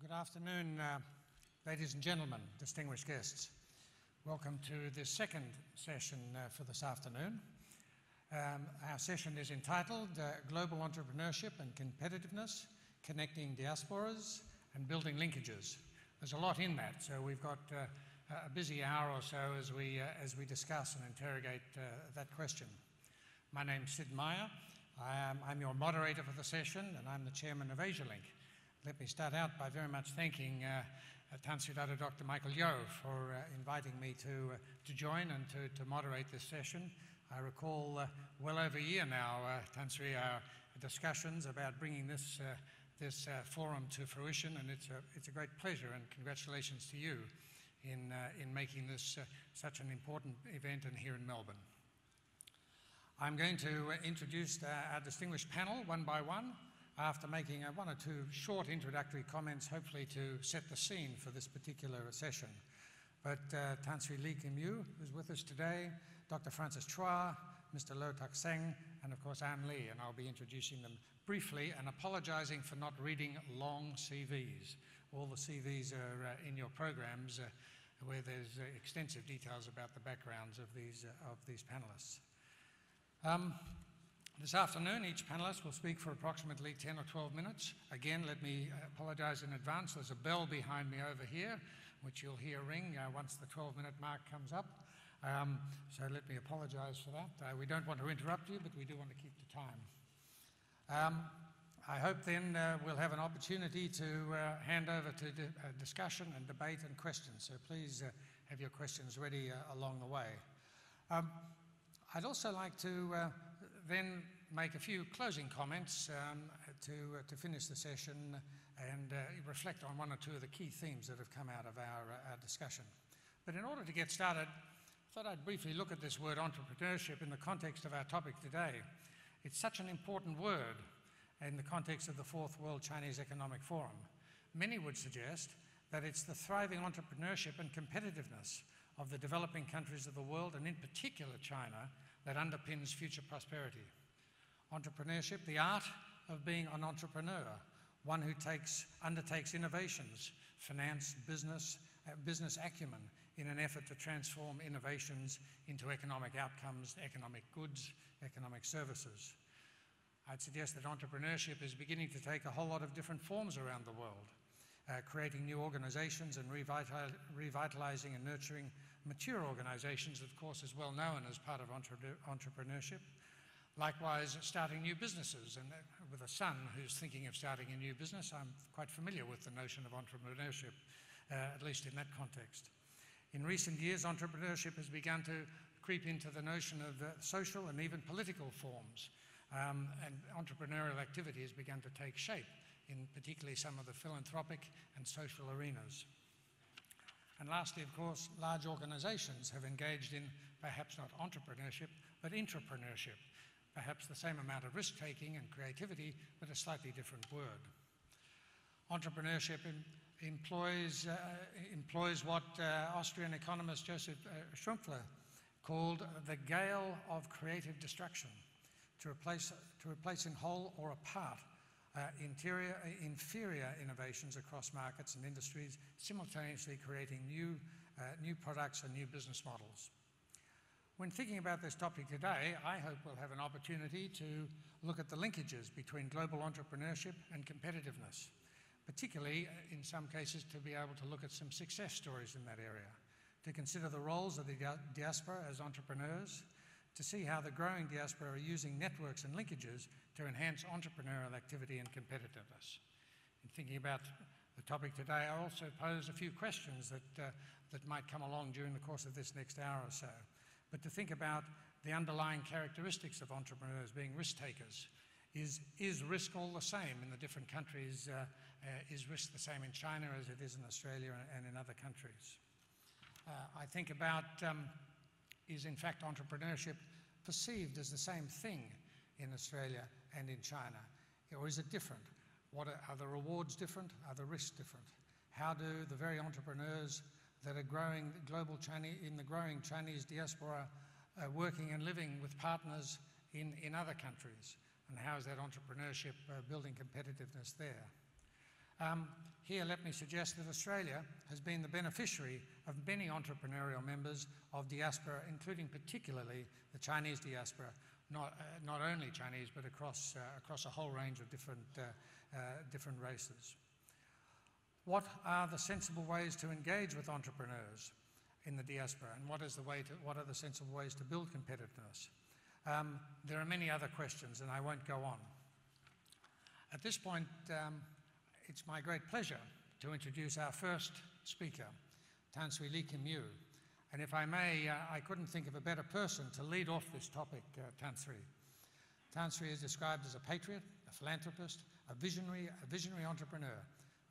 Good afternoon, ladies and gentlemen, distinguished guests. Welcome to the second session for this afternoon. Our session is entitled Global Entrepreneurship and Competitiveness, Connecting Diasporas and Building Linkages. There's a lot in that, so we've got a busy hour or so as we discuss and interrogate that question. My name's Sid Meyer. I'm your moderator for the session, and I'm the chairman of AsiaLink. Let me start out by very much thanking Tan Sri Dr. Michael Yeo for inviting me to join and to moderate this session. I recall well over a year now, Tan Sri, our discussions about bringing this forum to fruition, and it's a great pleasure, and congratulations to you in making this such an important event and here in Melbourne. I'm going to introduce our distinguished panel one by one, after making one or two short introductory comments, hopefully to set the scene for this particular session. But Tan Sri Lee Kim Yew, who's with us today, Dr. Francis Chua, Mr. Lo Tak Seng, and of course Anne Lee, and I'll be introducing them briefly and apologising for not reading long CVs. All the CVs are in your programs where there's extensive details about the backgrounds of these panellists. This afternoon, each panellist will speak for approximately 10 or 12 minutes. Again, let me apologise in advance. There's a bell behind me over here, which you'll hear ring once the 12-minute mark comes up. So let me apologise for that. We don't want to interrupt you, but we do want to keep the time. I hope then we'll have an opportunity to hand over to discussion and debate and questions. So please have your questions ready along the way. I'd also like to then make a few closing comments to finish the session and reflect on one or two of the key themes that have come out of our discussion. But in order to get started, I thought I'd briefly look at this word entrepreneurship in the context of our topic today. It's such an important word in the context of the Fourth World Chinese Economic Forum. Many would suggest that it's the thriving entrepreneurship and competitiveness of the developing countries of the world, and in particular China, that underpins future prosperity. Entrepreneurship, the art of being an entrepreneur, one who undertakes innovations, finance, business acumen in an effort to transform innovations into economic outcomes, economic goods, economic services. I'd suggest that entrepreneurship is beginning to take a whole lot of different forms around the world, creating new organisations and revitalising and nurturing mature organisations, of course, is well known as part of entrepreneurship. Likewise, starting new businesses, and with a son who's thinking of starting a new business, I'm quite familiar with the notion of entrepreneurship, at least in that context. In recent years, entrepreneurship has begun to creep into the notion of social and even political forms, and entrepreneurial activity has begun to take shape in particularly some of the philanthropic and social arenas. And lastly, of course, large organisations have engaged in perhaps not entrepreneurship, but intrapreneurship, perhaps the same amount of risk-taking and creativity, but a slightly different word. Entrepreneurship employs what Austrian economist Joseph Schrumpfer called the gale of creative destruction, to replace in whole or a part inferior innovations across markets and industries, simultaneously creating new products and new business models. When thinking about this topic today, I hope we'll have an opportunity to look at the linkages between global entrepreneurship and competitiveness, particularly in some cases to be able to look at some success stories in that area, to consider the roles of the diaspora as entrepreneurs, to see how the growing diaspora are using networks and linkages to enhance entrepreneurial activity and competitiveness. In thinking about the topic today, I also pose a few questions that might come along during the course of this next hour or so. But to think about the underlying characteristics of entrepreneurs being risk takers. Is risk all the same in the different countries? Is risk the same in China as it is in Australia and in other countries? I think about is in fact entrepreneurship perceived as the same thing in Australia and in China? Or is it different? Are the rewards different? Are the risks different? How do the very entrepreneurs that are growing in the growing Chinese diaspora working and living with partners in other countries? And how is that entrepreneurship building competitiveness there? Here, let me suggest that Australia has been the beneficiary of many entrepreneurial members of diaspora, including particularly the Chinese diaspora, not only Chinese, but across a whole range of different races. What are the sensible ways to engage with entrepreneurs in the diaspora, and what are the sensible ways to build competitiveness? There are many other questions, and I won't go on. At this point, it's my great pleasure to introduce our first speaker, Tan Sri Lee Kim Yew. And if I may, I couldn't think of a better person to lead off this topic, Tan Sri. Tan Sri is described as a patriot, a philanthropist, a visionary entrepreneur.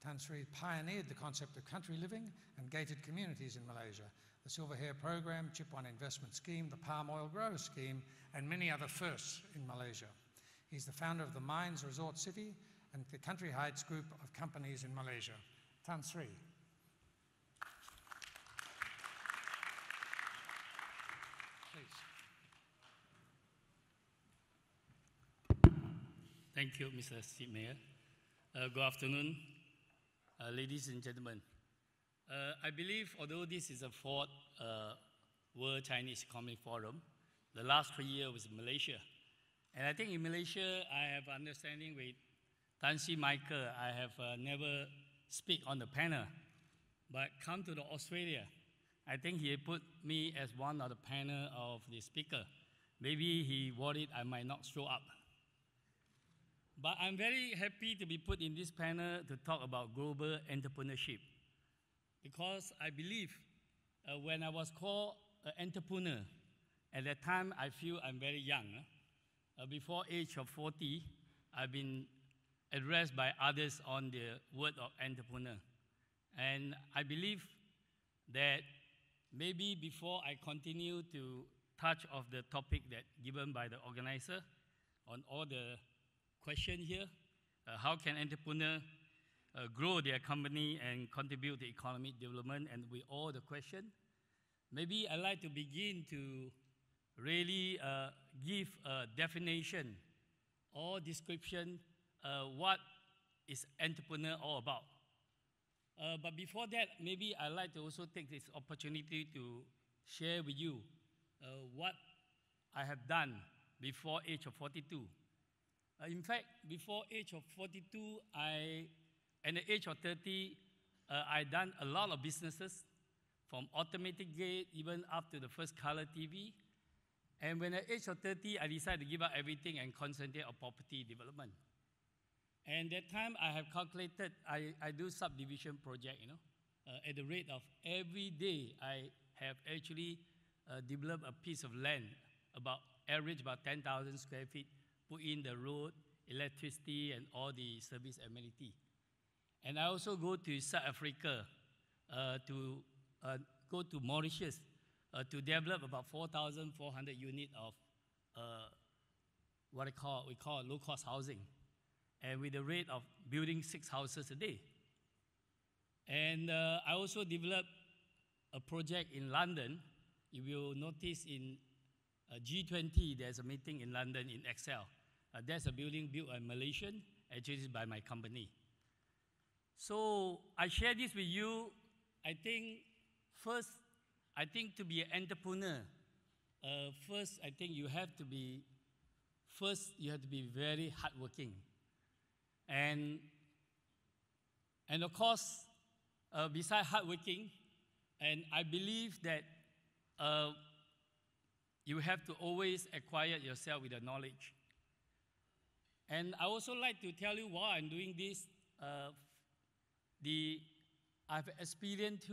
Tan Sri pioneered the concept of country living and gated communities in Malaysia, the Silver Hair Program, Chip One Investment Scheme, the Palm Oil Grower Scheme, and many other firsts in Malaysia. He's the founder of the Mines Resort City and the Country Heights group of companies in Malaysia. Tan Sri. Please. Thank you, Mr. Steve Mayor. Good afternoon, ladies and gentlemen. I believe although this is a fourth World Chinese Economic Forum, the last 3 years was Malaysia. And I think in Malaysia, I have understanding with Tan Sri Michael, I have never speak on the panel, but come to the Australia. I think he put me as one of the panel of the speaker. Maybe he worried I might not show up. But I'm very happy to be put in this panel to talk about global entrepreneurship. Because I believe when I was called an entrepreneur, at that time I feel I'm very young. Before age of 40, I've been addressed by others on the word of entrepreneur. And I believe that maybe before I continue to touch of the topic that given by the organizer on all the question here, how can entrepreneur grow their company and contribute to economic development, and with all the question, maybe I'd like to begin to really give a definition or description what is entrepreneur all about. But before that, maybe I'd like to also take this opportunity to share with you what I have done before age of 42. In fact, before age of 42, at the age of 30, I done a lot of businesses, from automatic gate even up to the first color TV. And when at the age of 30, I decided to give up everything and concentrate on property development. And that time, I have calculated, I do subdivision project, at the rate of every day, I have actually developed a piece of land, average about 10,000 square feet, put in the road, electricity, and all the service amenity. And I also go to South Africa to go to Mauritius to develop about 4,400 units of what we call low-cost housing, and with the rate of building 6 houses a day. And I also developed a project in London. You will notice in G20, there's a meeting in London in Excel. That's a building built by Malaysian, actually by my company. So I share this with you. I think first, to be an entrepreneur, first, I think you have to be very hardworking. And of course, besides hardworking, and I believe that you have to always acquire yourself with the knowledge. And I also like to tell you why I'm doing this. I've experienced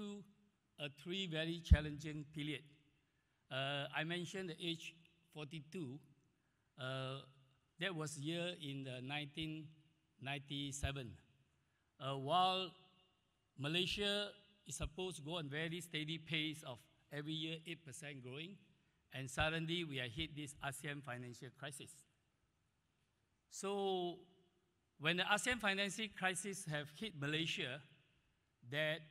3 very challenging periods. I mentioned the age 42. That was year in 1997. While Malaysia is supposed to go on very steady pace of every year 8% growing, and suddenly we are hit this ASEAN financial crisis. So when the ASEAN financial crisis have hit Malaysia, that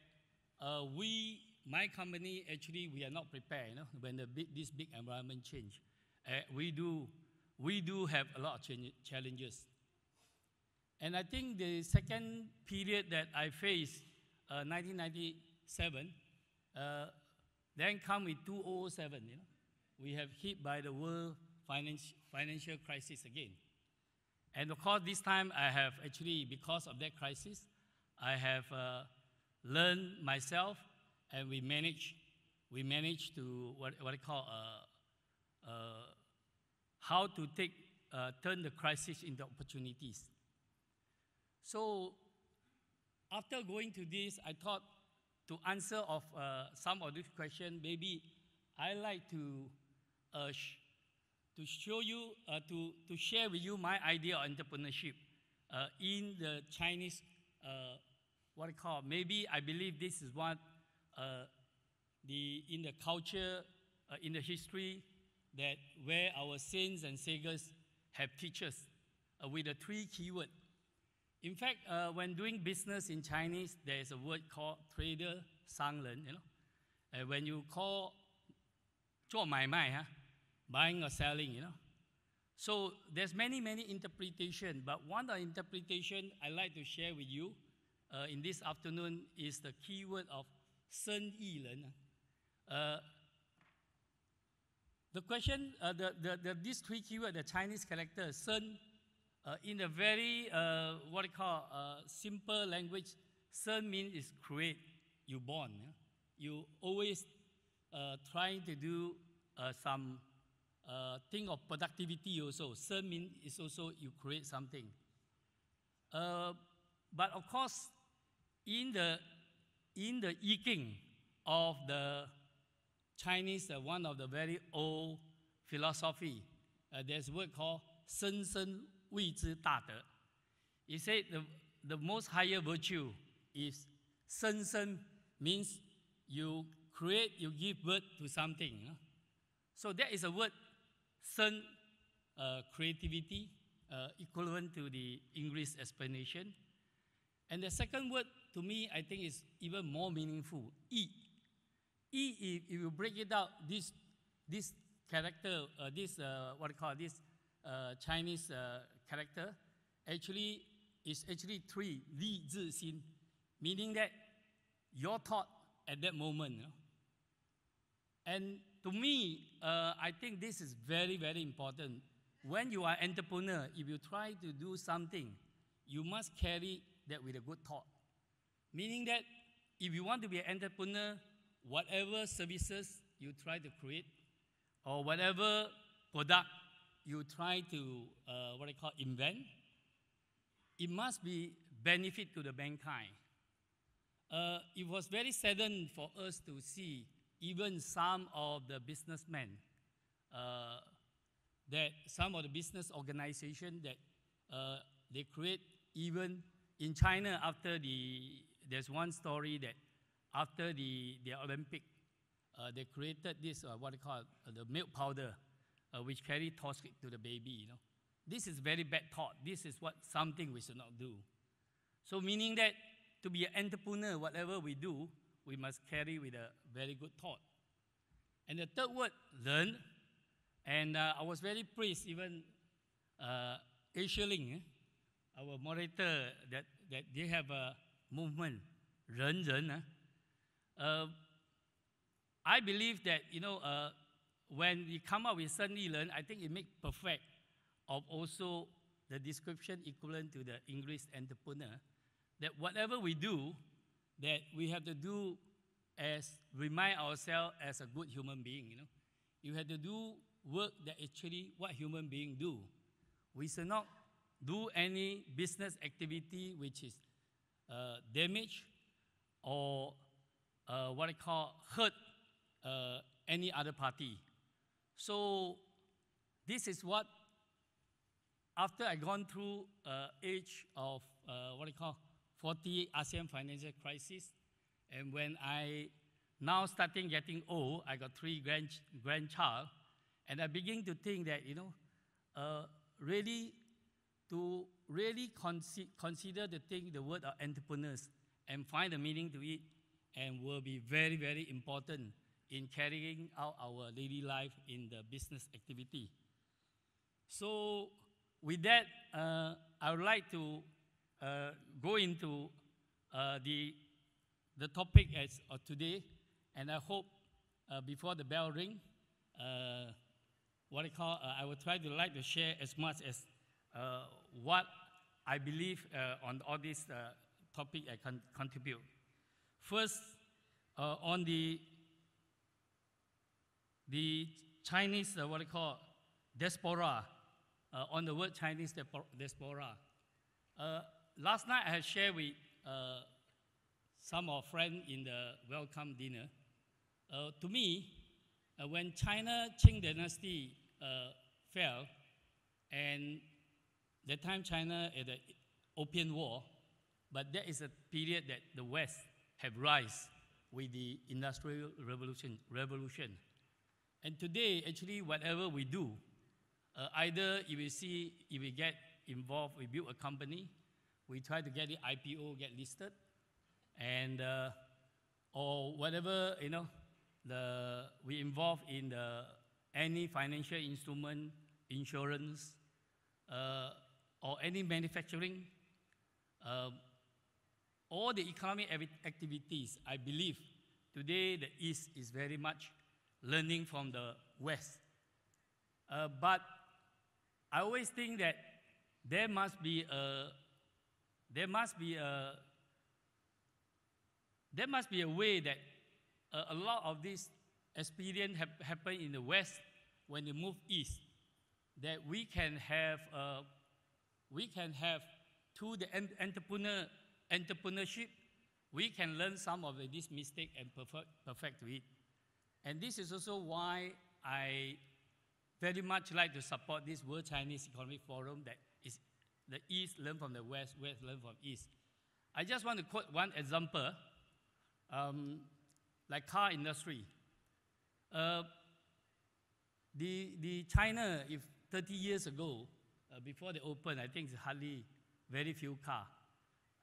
my company, actually, we are not prepared, when this big environment change. We do have a lot of challenges. And I think the second period that I faced, 1997, then come with 2007, we have hit by the world financial crisis again. And of course, this time I have actually, because of that crisis, I have learned myself, and we managed to what I call how to turn the crisis into opportunities. So after going to this, I thought to answer of some of these questions, maybe I like to show you, to share with you my idea of entrepreneurship in the Chinese, what I call, maybe I believe this is what in the culture, in the history, that where our saints and sages have teachers with the 3 keywords. In fact, when doing business in Chinese, there is a word called trader, sangren, when you call 做买卖, buying or selling, So there's many interpretations, but one of the interpretation I like to share with you in this afternoon is the keyword of 生意人. The question, these 3 keywords, the Chinese character, 生, in a very, what I call, simple language, 生 means is create, you born. You always trying to do some thing of productivity also. 生 means is also you create something. But of course, in the I Ching of the Chinese, one of the very old philosophy, there's a word called 生生谓之大德. He said the most higher virtue is 生生 means you create, you give birth to something. So that is a word 生, creativity, equivalent to the English explanation. And the second word, to me, I think is even more meaningful, 义. 义, if you break it out, this character, what I call this Chinese character, actually is actually 3, 立志心, meaning that your thought at that moment. And to me, I think this is very important. When you are entrepreneur, if you try to do something, you must carry that with a good thought. Meaning that if you want to be an entrepreneur, whatever services you try to create, or whatever product you try to, what I call, invent, it must be benefit to the mankind. It was very saddened for us to see even some of the businessmen, that some of the business organizations that they create, even in China, there's one story that after the Olympic, they created this, what they call the milk powder, which carry toxic to the baby. This is very bad thought. This is something we should not do. So meaning that to be an entrepreneur, whatever we do, we must carry with a very good thought. And the third word, learn. And I was very pleased, even Asia Link, our moderator, that they have a movement, 人人. I believe that, when we come up with 生意人, I think it makes perfect of also the description equivalent to the English entrepreneur, that whatever we do, that we have to do as remind ourselves as a good human being. You have to do work that actually what human beings do. We should not do any business activity which is damage or what I call hurt any other party. So this is what, after I gone through age of what I call 40 ASEAN financial crisis, and when I now starting getting old, I got 3 grandchild, and I begin to think that, really to really consider the word of entrepreneurs and find a meaning to it, and will be very important in carrying out our daily life in the business activity. So with that, I would like to go into the topic as of today, and I hope before the bell ring, I will try to share as much as what I believe on all this topic I can contribute. First, on the Chinese, diaspora, on the word Chinese diaspora. Last night I had shared with some of friends in the welcome dinner. To me, when China Qing dynasty fell, and that time China had the Opium War, but that is a period that the West have rise with the Industrial Revolution. And today, actually, whatever we do, either if we get involved, we build a company, we try to get the IPO, get listed, and or whatever, we involve in any financial instrument, insurance, or any manufacturing, all the economic activities, I believe today the East is very much learning from the West. But I always think that there must be a way that a lot of this experience happen in the West when you move East, that we can have through the entrepreneurship, we can learn some of this mistake and perfect it. And this is also why I very much like to support this World Chinese Economic Forum, that is the East learn from the West, West learn from East. I just want to quote one example, like car industry. The China, if 30 years ago, before they opened, I think it's hardly very few cars.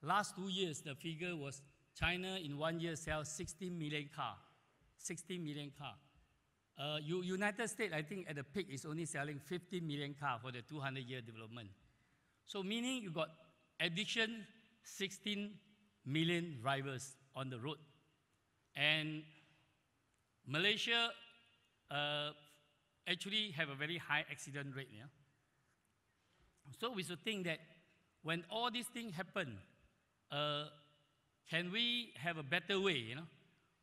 Last 2 years, the figure was China in 1 year sells 60 million cars. 60 million cars. United States, I think at the peak is only selling 50 million cars for the 200-year development. So meaning you got addition 16 million drivers on the road. And Malaysia actually have a very high accident rate. Yeah? So we should think that when all these things happen, can we have a better way,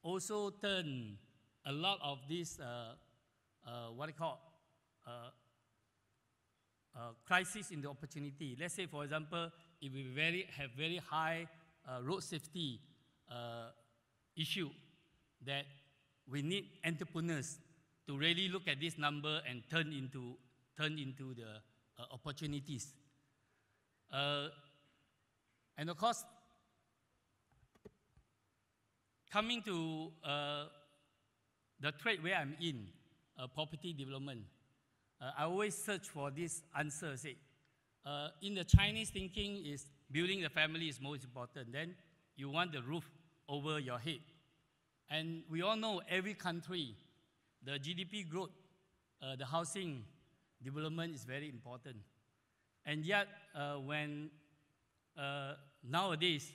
also turn a lot of this, crisis into opportunity. Let's say, for example, if we have very high road safety issue, that we need entrepreneurs to really look at this number and turn into the opportunities. And of course, coming to the trade where I'm in, property development, I always search for this answer. Say, in the Chinese thinking is building the family is most important. Then you want the roof over your head. And we all know every country, the GDP growth, the housing development is very important. And yet, nowadays,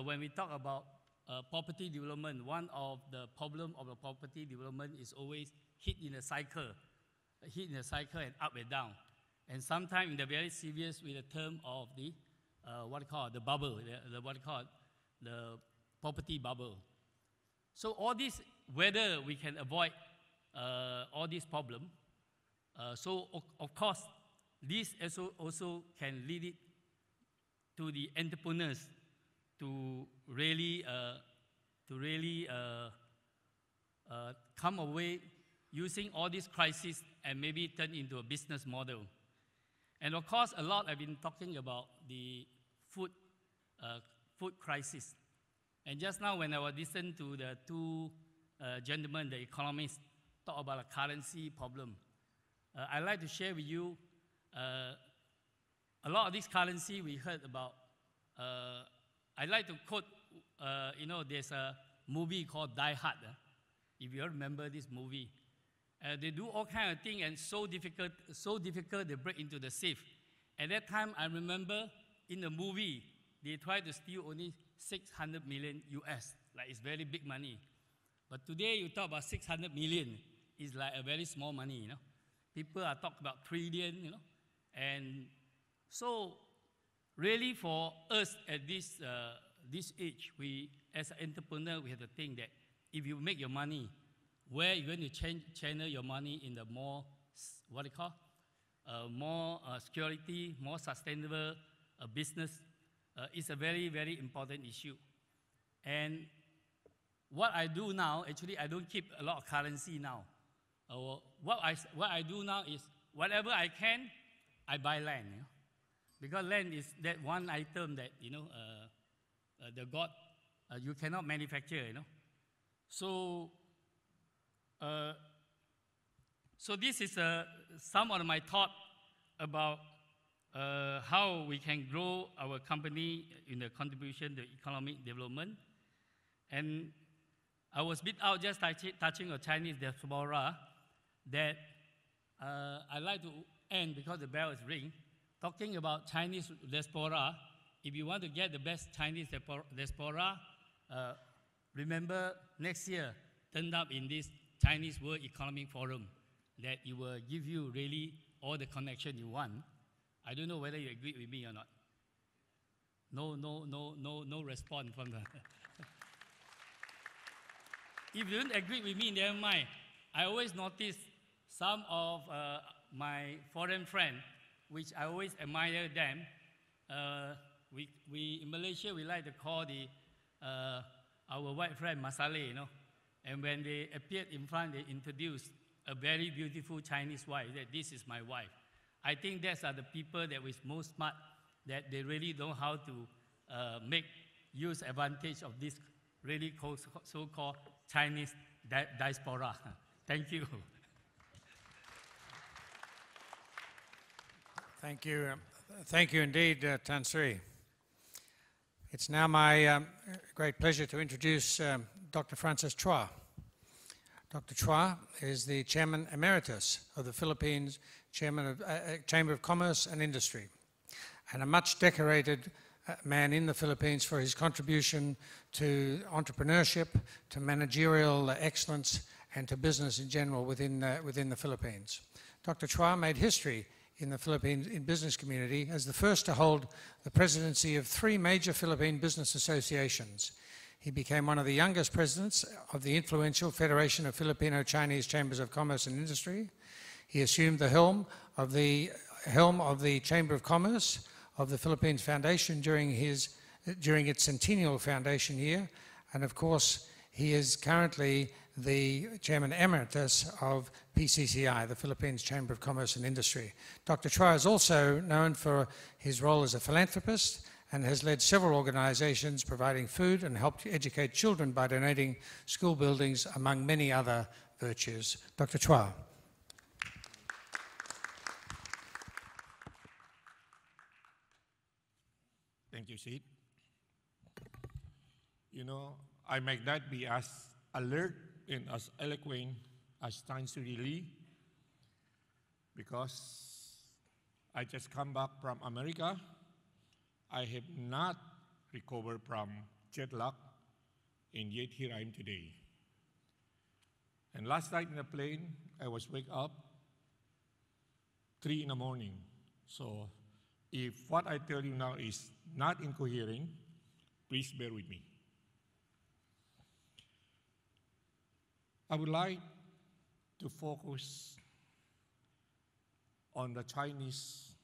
when we talk about property development, one of the problems of the property development is always hit in a cycle and up and down. And sometimes in the very serious with the term of the the bubble, the property bubble. So all this, whether we can avoid all these problems, so of course, this also can lead it to the entrepreneurs to really come away using all these crises and maybe turn into a business model. And of course, a lot I've been talking about the food crisis. And just now when I was listening to the two gentlemen, the economists, talk about a currency problem, I'd like to share with you a lot of this currency we heard about. I'd like to quote, there's a movie called Die Hard. If you remember this movie, they do all kind of things, and so difficult they break into the safe. At that time, I remember in the movie, they try to steal only 600 million US, like it's very big money. But today you talk about 600 million, it's like a very small money, you know. People are talking about trillion, you know. And so really for us at this age, we, as an entrepreneur, we have to think that if you make your money, where you're going to channel your money in the more, what do you call, more security, more sustainable business, is a very, very important issue. And what I do now, actually, I don't keep a lot of currency now. What I do now is, whatever I can, I buy land, you know? Because land is that one item that, you know, the God, you cannot manufacture, you know. So, so this is some of my thought about how we can grow our company in the contribution to economic development. And I was bit out just touching on Chinese diaspora that I like to end, because the bell is ringing, talking about Chinese diaspora. If you want to get the best Chinese diaspora, remember next year, turn up in this Chinese World Economic Forum, that it will give you really all the connection you want. I don't know whether you agree with me or not. No response from the... If you don't agree with me, never mind. I always notice some of my foreign friends, which I always admire them. We in Malaysia, we like to call our white friend Masale, you know. And when they appeared in front, they introduced a very beautiful Chinese wife, that this is my wife. I think those are the people that is most smart, that they really know how to use advantage of this really so-called Chinese diaspora. Thank you. Thank you. Thank you indeed, Tan Sri. It's now my great pleasure to introduce Dr. Francis Chua. Dr. Chua is the Chairman Emeritus of the Philippines Chairman of Chamber of Commerce and Industry, and a much decorated man in the Philippines for his contribution to entrepreneurship, to managerial excellence, and to business in general within the Philippines. Dr. Chua made history in the Philippines in business community as the first to hold the presidency of 3 major Philippine business associations. He became one of the youngest presidents of the influential Federation of Filipino-Chinese Chambers of Commerce and Industry. He assumed the helm of the Chamber of Commerce of the Philippines Foundation during its centennial foundation year, and of course he is currently the Chairman Emeritus of PCCI, the Philippines Chamber of Commerce and Industry. Dr. Chua is also known for his role as a philanthropist and has led several organizations providing food and helped educate children by donating school buildings, among many other virtues. Dr. Chua. Thank you, Sid. You know, I might not be as alert and as eloquent as Tan Sri Lee, because I just come back from America. I have not recovered from jet lag, and yet here I am today. And last night in the plane, I was wake up 3 in the morning. So if what I tell you now is not incoherent, please bear with me. I would like to focus on the Chinese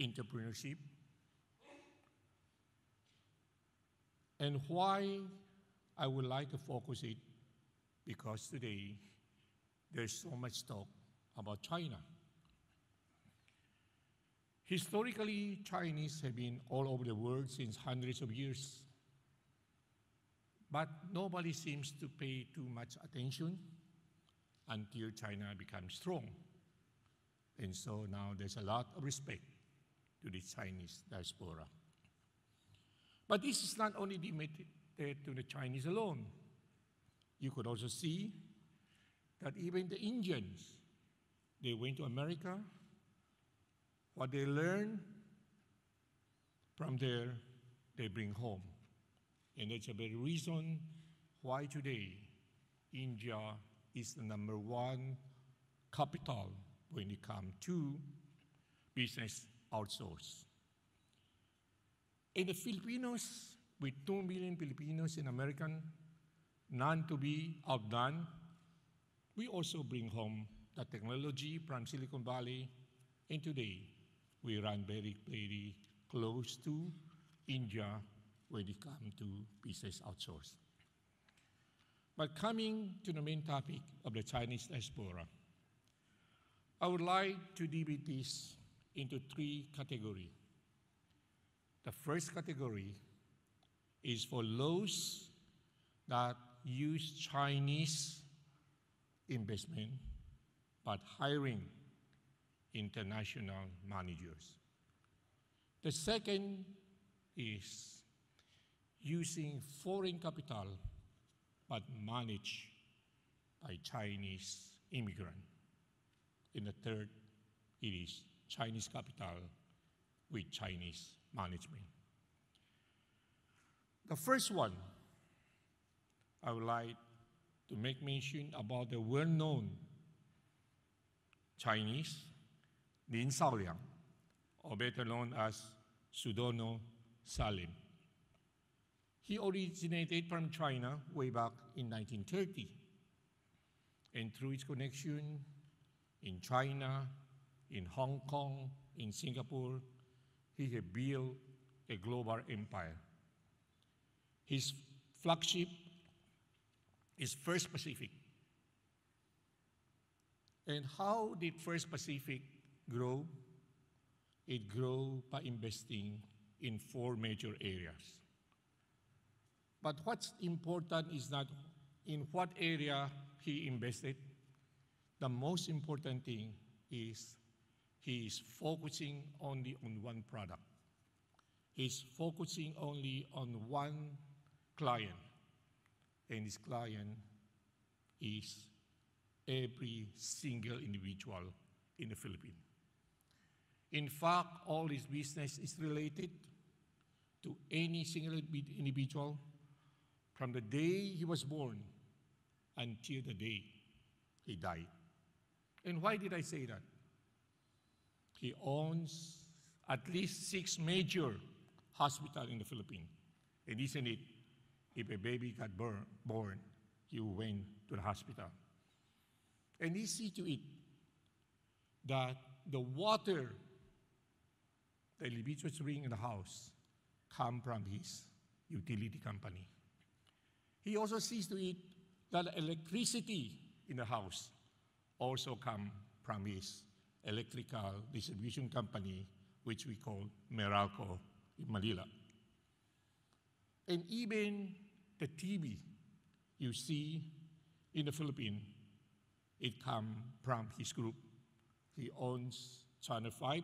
entrepreneurship and why I would like to focus it, because today there's so much talk about China. Historically, Chinese have been all over the world since hundreds of years, but nobody seems to pay too much attention until China becomes strong. And so now there's a lot of respect to the Chinese diaspora. But this is not only limited to the Chinese alone. You could also see that even the Indians, they went to America. What they learned from their they bring home. And that's the very reason why today India is the number one capital when it comes to business outsource. And the Filipinos, with 2 million Filipinos in America, none to be outdone, we also bring home the technology from Silicon Valley, and today we run very, very close to India when it comes to business outsource. But coming to the main topic of the Chinese diaspora, I would like to divide this into 3 categories. The first category is for those that use Chinese investment but hiring international managers. The second is using foreign capital but managed by Chinese immigrants. And the third, it is Chinese capital with Chinese management. The first one, I would like to make mention about the well-known Chinese Lin Shaoliang, or better known as Sudono Salim. He originated from China way back in 1930, and through his connection in China, in Hong Kong, in Singapore, he had built a global empire. His flagship is First Pacific. And how did First Pacific grow? It grew by investing in 4 major areas. But what's important is not in what area he invested. The most important thing is he is focusing only on one product. He's focusing only on one client, and his client is every single individual in the Philippines. In fact, all his business is related to any single individual from the day he was born until the day he died. And why did I say that? He owns at least 6 major hospitals in the Philippines. And isn't it, if a baby got born, you went to the hospital. And he see to it that the water the individuals bring in the house come from his utility company. He also sees to it that electricity in the house also come from his electrical distribution company, which we call Meralco in Manila. And even the TV you see in the Philippines, it comes from his group. He owns Channel 5,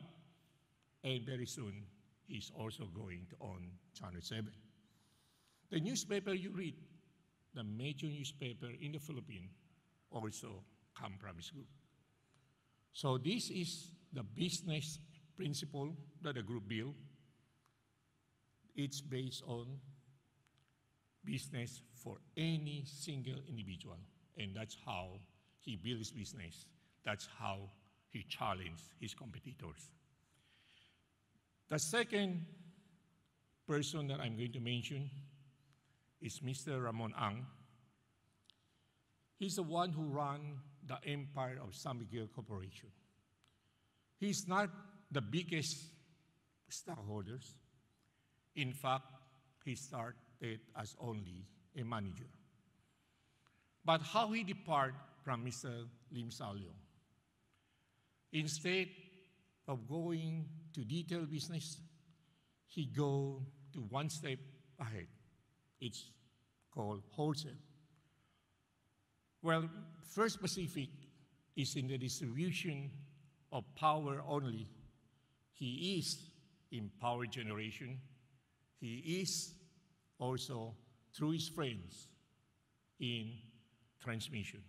and very soon he's also going to own Channel 7. The newspaper you read, the major newspaper in the Philippines, also come from his group. So this is the business principle that the group built. It's based on business for any single individual, and that's how he built his business. That's how he challenged his competitors. The second person that I'm going to mention is Mr. Ramon Ang. He's the one who ran the empire of San Miguel Corporation. He's not the biggest stockholders. In fact, he started as only a manager. But how he depart from Mr. Lim Shaoliang? Instead of going to detail business, he go to one step ahead. It's called wholesale. Well, First Pacific is in the distribution of power only. He is in power generation. He is also, through his friends, in transmission.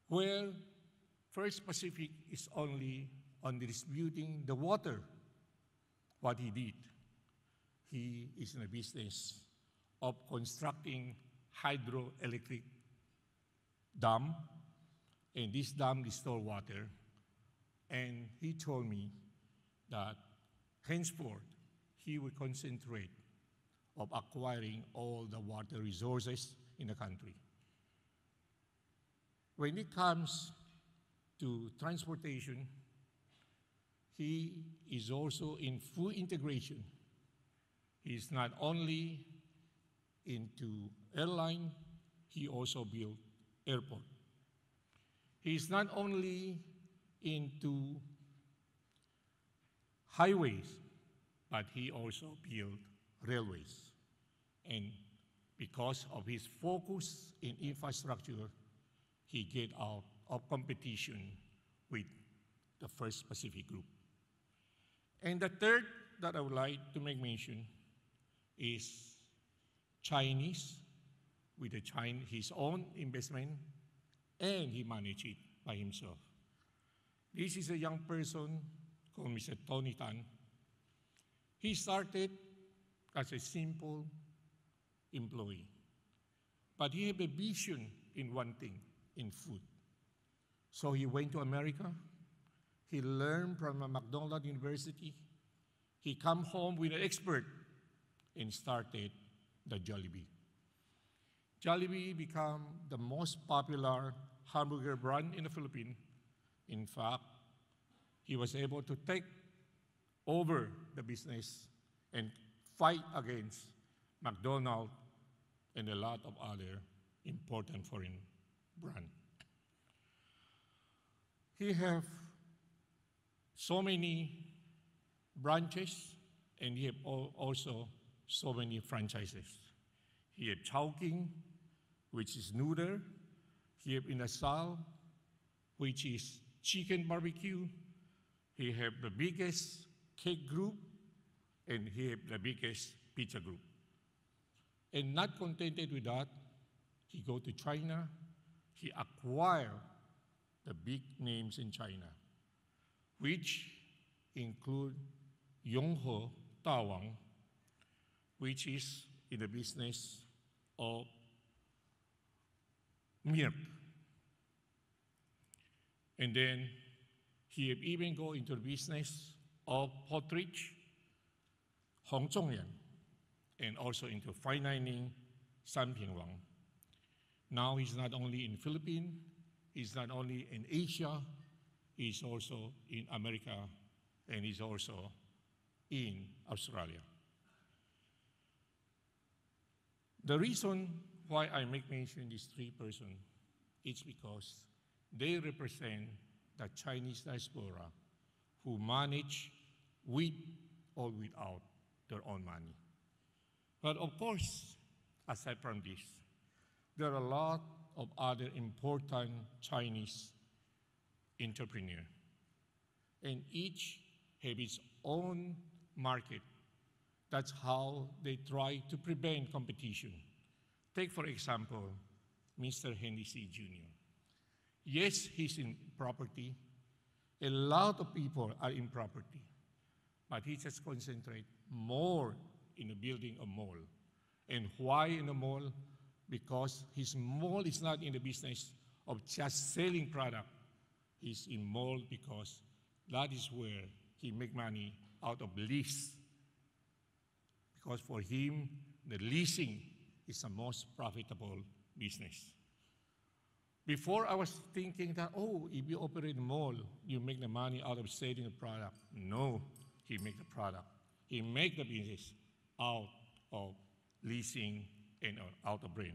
Where First Pacific is only on distributing the water, what he did, he is in the business of constructing hydroelectric dam, and this dam restore water. And he told me that henceforth he will concentrate of acquiring all the water resources in the country. When it comes to transportation, he is also in full integration. He is not only into airline, he also built airport. He is not only into highways, but he also built railways. And because of his focus in infrastructure, he get out of competition with the First Pacific Group. And the third that I would like to make mention is Chinese, with his own investment, and he managed it by himself. This is a young person called Mr. Tony Tan. He started as a simple employee, but he had a vision in one thing, in food. So he went to America. He learned from a McDonald University. He come home with an expert and started the Jollibee. Jollibee became the most popular hamburger brand in the Philippines. In fact, he was able to take over the business and fight against McDonald's and a lot of other important foreign brands. He have so many branches, and he have also so many franchises. He have Chowking, which is noodle. He have Inasal, which is chicken barbecue. He have the biggest cake group, and he have the biggest pizza group. And not contented with that, he go to China. He acquire the big names in China, which include Yonghe Tawang, which is in the business of milk. And then he even go into the business of Potridge, Hong Zhongyan, and also into fine dining, San Ping Wang. Now he's not only in Philippines, he's not only in Asia, he's also in America, and he's also in Australia. The reason why I make mention these three persons is because they represent the Chinese diaspora who manage with or without their own money. But of course, aside from this, there are a lot of other important Chinese entrepreneurs, and each have its own market. That's how they try to prevent competition. Take, for example, Mr. Henry C. Jr. Yes, he's in property. A lot of people are in property, but he just concentrates more in the building a mall. And why in a mall? Because his mall is not in the business of just selling product. He's in mall because that is where he make money out of lease. Because for him, the leasing is the most profitable business. Before I was thinking that, oh, if you operate a mall, you make the money out of selling the product. No, he make the product. He make the business out of leasing and out of rent.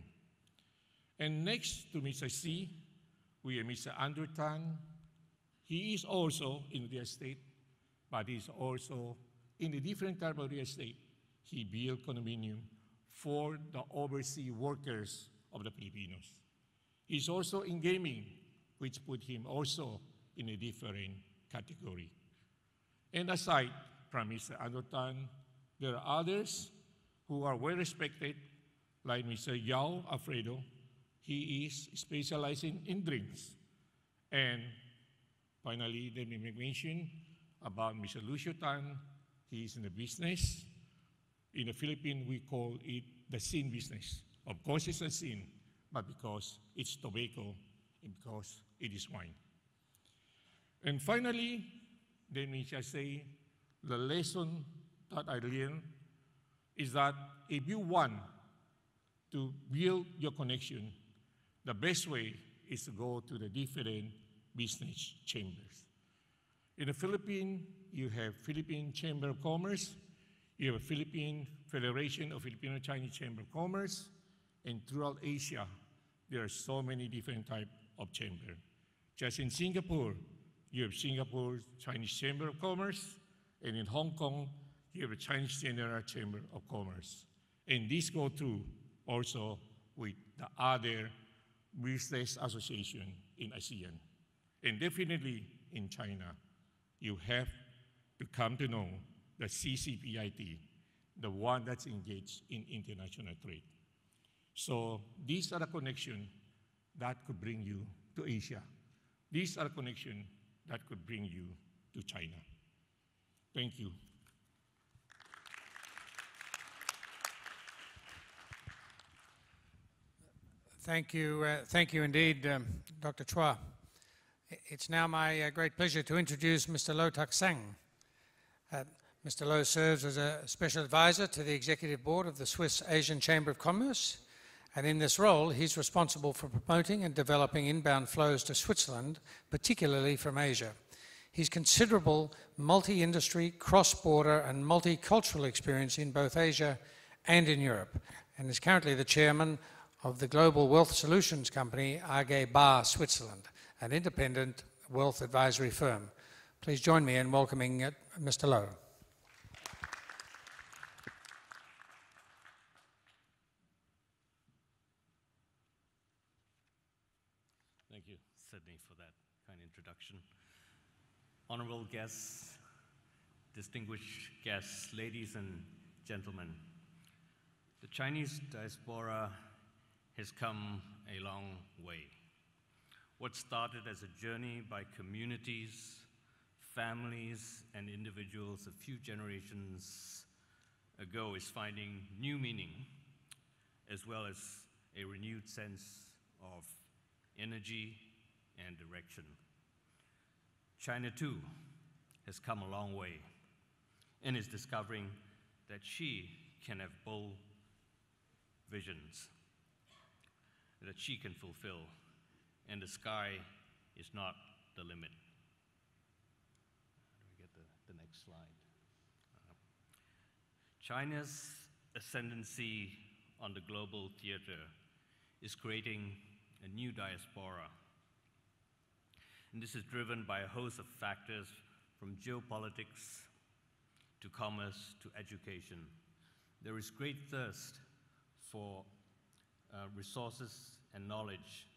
And next to Mr. C, we have Mr. Andrew Tan. He is also in real estate, but he's also in a different type of real estate. He built condominium for the overseas workers of the Filipinos. He's also in gaming, which put him also in a different category. And aside from Mr. Andrew Tan, there are others who are well respected, like Mr. Yao Alfredo. He is specializing in drinks. And finally, let me make mention about Mr. Lucio Tan. He is in the business In the Philippines, we call it the sin business. Of course, it's a sin, but because it's tobacco and because it is wine. And finally, then we shall say the lesson that I learned is that if you want to build your connection, the best way is to go to the different business chambers. In the Philippines, you have Philippine Chamber of Commerce, you have Philippine Federation of Filipino Chinese Chamber of Commerce, and throughout Asia, there are so many different types of chambers. Just in Singapore, you have Singapore Chinese Chamber of Commerce, and in Hong Kong, you have a Chinese General Chamber of Commerce. And these go through also with the other business association in ASEAN. And definitely in China, you have to come to know the CCPIT, the one that's engaged in international trade. So these are the connections that could bring you to Asia. These are the connections that could bring you to China. Thank you. Thank you indeed, Dr. Chua. It's now my great pleasure to introduce Mr. Lo Tak Sang. Mr. Lo serves as a special advisor to the Executive Board of the Swiss Asian Chamber of Commerce, and in this role, he's responsible for promoting and developing inbound flows to Switzerland, particularly from Asia. His considerable multi-industry, cross-border and multicultural experience in both Asia and in Europe, and is currently the chairman of the global wealth solutions company AG Bar Switzerland, an independent wealth advisory firm. Please join me in welcoming Mr. Lo. Thank you, Sydney, for that kind introduction. Honorable guests, distinguished guests, ladies and gentlemen, the Chinese diaspora has come a long way. What started as a journey by communities, families, and individuals a few generations ago is finding new meaning, as well as a renewed sense of energy and direction. China, too, has come a long way and is discovering that she can have bold visions that she can fulfill, and the sky is not the limit. Do we get the next slide? China's ascendancy on the global theater is creating a new diaspora. And this is driven by a host of factors, from geopolitics to commerce to education. There is great thirst for resources and knowledge,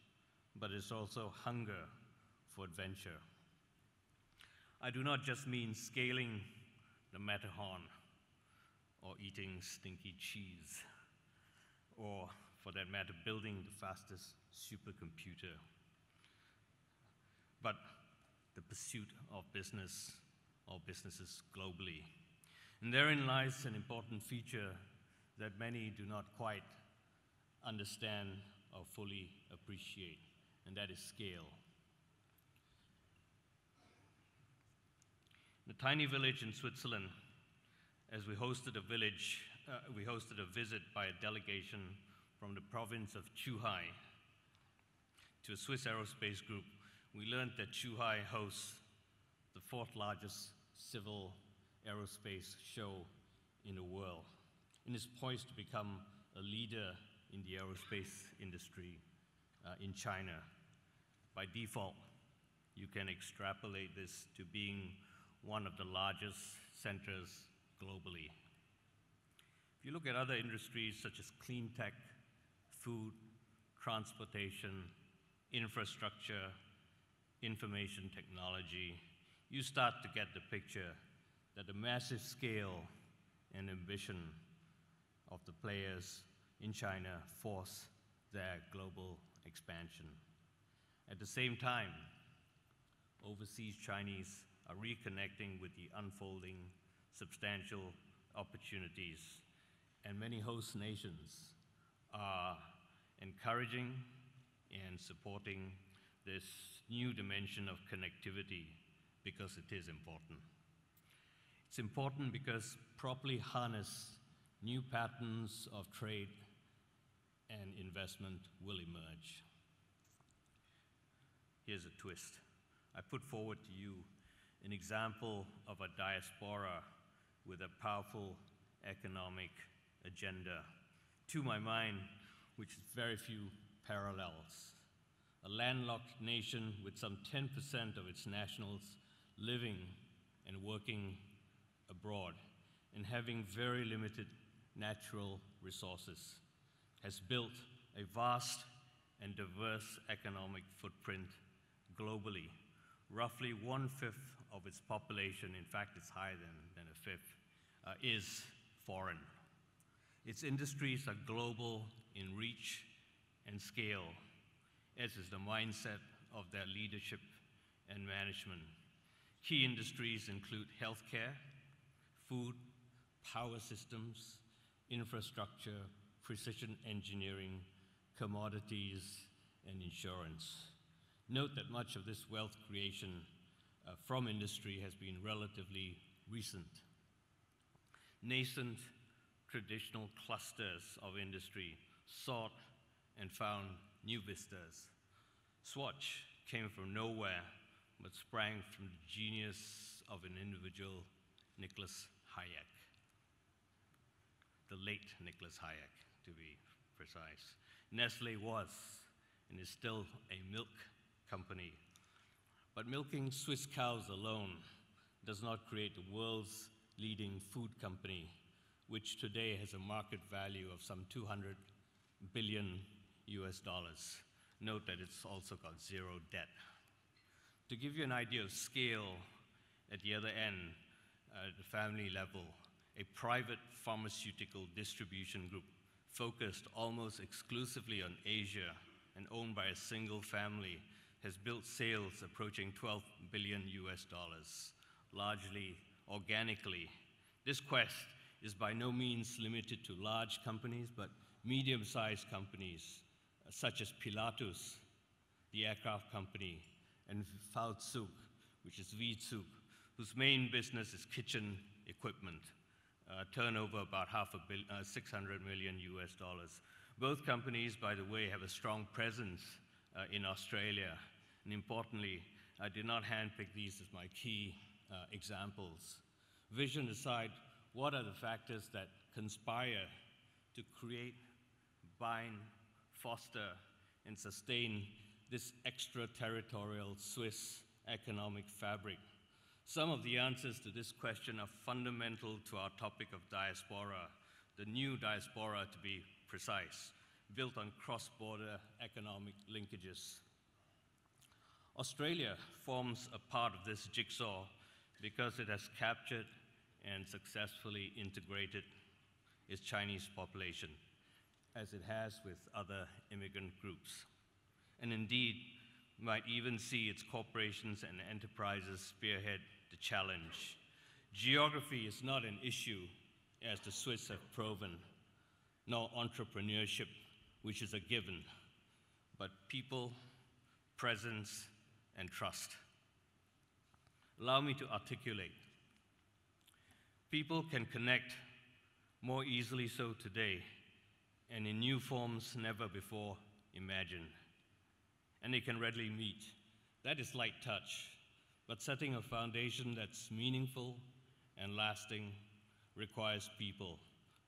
but it's also hunger for adventure. I do not just mean scaling the Matterhorn or eating stinky cheese, or for that matter, building the fastest supercomputer, but the pursuit of business or businesses globally. And therein lies an important feature that many do not quite understand or fully appreciate, and that is scale. In a tiny village in Switzerland, as we hosted a visit by a delegation from the province of Zhuhai to a Swiss aerospace group, we learned that Zhuhai hosts the fourth largest civil aerospace show in the world and is poised to become a leader in the aerospace industry in China. By default, you can extrapolate this to being one of the largest centers globally. If you look at other industries such as clean tech, food, transportation, infrastructure, information technology, you start to get the picture that the massive scale and ambition of the players in China force their global expansion. At the same time, overseas Chinese are reconnecting with the unfolding substantial opportunities and many host nations are encouraging and supporting this new dimension of connectivity because it is important. It's important because properly harness new patterns of trade and investment will emerge. Here's a twist. I put forward to you an example of a diaspora with a powerful economic agenda. To my mind, which is very few parallels. A landlocked nation with some 10% of its nationals living and working abroad and having very limited natural resources has built a vast and diverse economic footprint globally. Roughly 1/5 of its population, in fact it's higher than a fifth, is foreign. Its industries are global in reach and scale, as is the mindset of their leadership and management. Key industries include healthcare, food, power systems, infrastructure, precision engineering, commodities, and insurance. Note that much of this wealth creation from industry has been relatively recent. Nascent traditional clusters of industry sought and found new vistas. Swatch came from nowhere, but sprang from the genius of an individual, Nicholas Hayek. The late Nicholas Hayek, to be precise. Nestle was and is still a milk company. But milking Swiss cows alone does not create the world's leading food company, which today has a market value of some $200 billion US. Note that it's also got zero debt. To give you an idea of scale, at the other end, at the family level, a private pharmaceutical distribution group focused almost exclusively on Asia and owned by a single family has built sales approaching $12 billion US, largely organically. This quest is by no means limited to large companies, but medium-sized companies such as Pilatus, the aircraft company, and Fauzug, which is Wiezug, whose main business is kitchen equipment, turnover about $600 million US. Both companies, by the way, have a strong presence in Australia. And importantly, I did not handpick these as my key examples. Vision aside, what are the factors that conspire to create, bind, foster, and sustain this extraterritorial Swiss economic fabric? Some of the answers to this question are fundamental to our topic of diaspora, the new diaspora to be precise, built on cross-border economic linkages. Australia forms a part of this jigsaw because it has captured and successfully integrated its Chinese population, as it has with other immigrant groups. And indeed, might even see its corporations and enterprises spearhead the challenge. Geography is not an issue, as the Swiss have proven, nor entrepreneurship, which is a given, but people, presence, and trust. Allow me to articulate. People can connect more easily so today, and in new forms never before imagined. And they can readily meet. That is light touch, but setting a foundation that's meaningful and lasting requires people,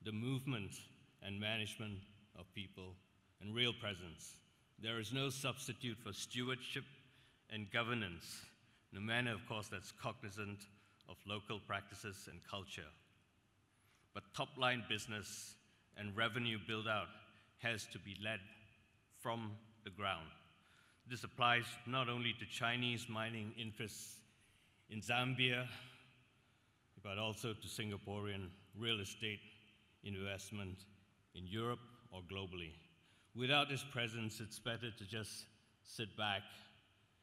the movement and management of people, and real presence. There is no substitute for stewardship and governance, in a manner, of course, that's cognizant of local practices and culture. But top-line business and revenue build-out has to be led from the ground. This applies not only to Chinese mining interests in Zambia, but also to Singaporean real estate investment in Europe or globally. Without this presence, it's better to just sit back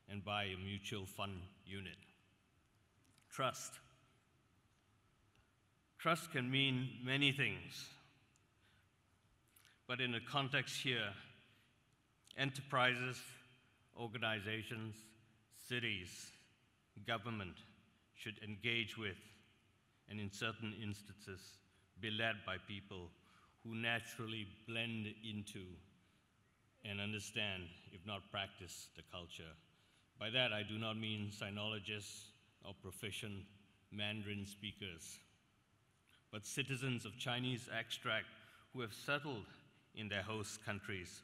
and buy a mutual fund unit. Trust. Trust can mean many things. But in the context here, enterprises, organizations, cities, government should engage with, and in certain instances, be led by people who naturally blend into and understand, if not practice, the culture. By that, I do not mean sinologists or proficient Mandarin speakers, but citizens of Chinese extract who have settled in their host countries,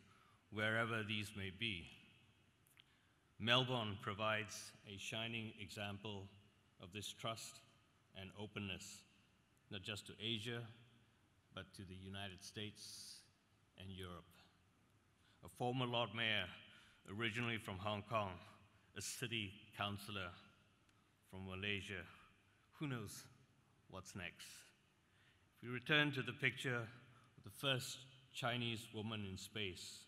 wherever these may be. Melbourne provides a shining example of this trust and openness, not just to Asia, but to the United States and Europe. A former Lord Mayor, originally from Hong Kong, a city councillor from Malaysia. Who knows what's next? If we return to the picture of the first Chinese woman in space,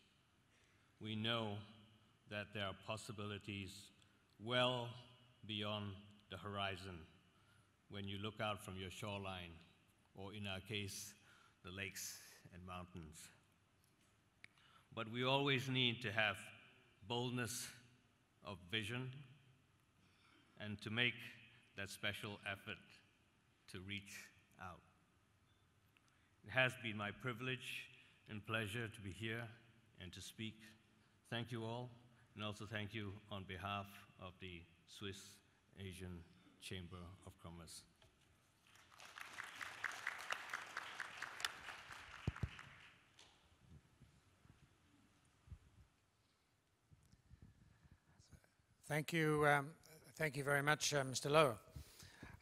we know that there are possibilities well beyond the horizon when you look out from your shoreline, or in our case, the lakes and mountains. But we always need to have boldness of vision and to make that special effort to reach out. It has been my privilege and pleasure to be here and to speak. Thank you all, and also thank you on behalf of the Swiss Asian Chamber of Commerce. Thank you. Thank you very much, Mr. Lowe.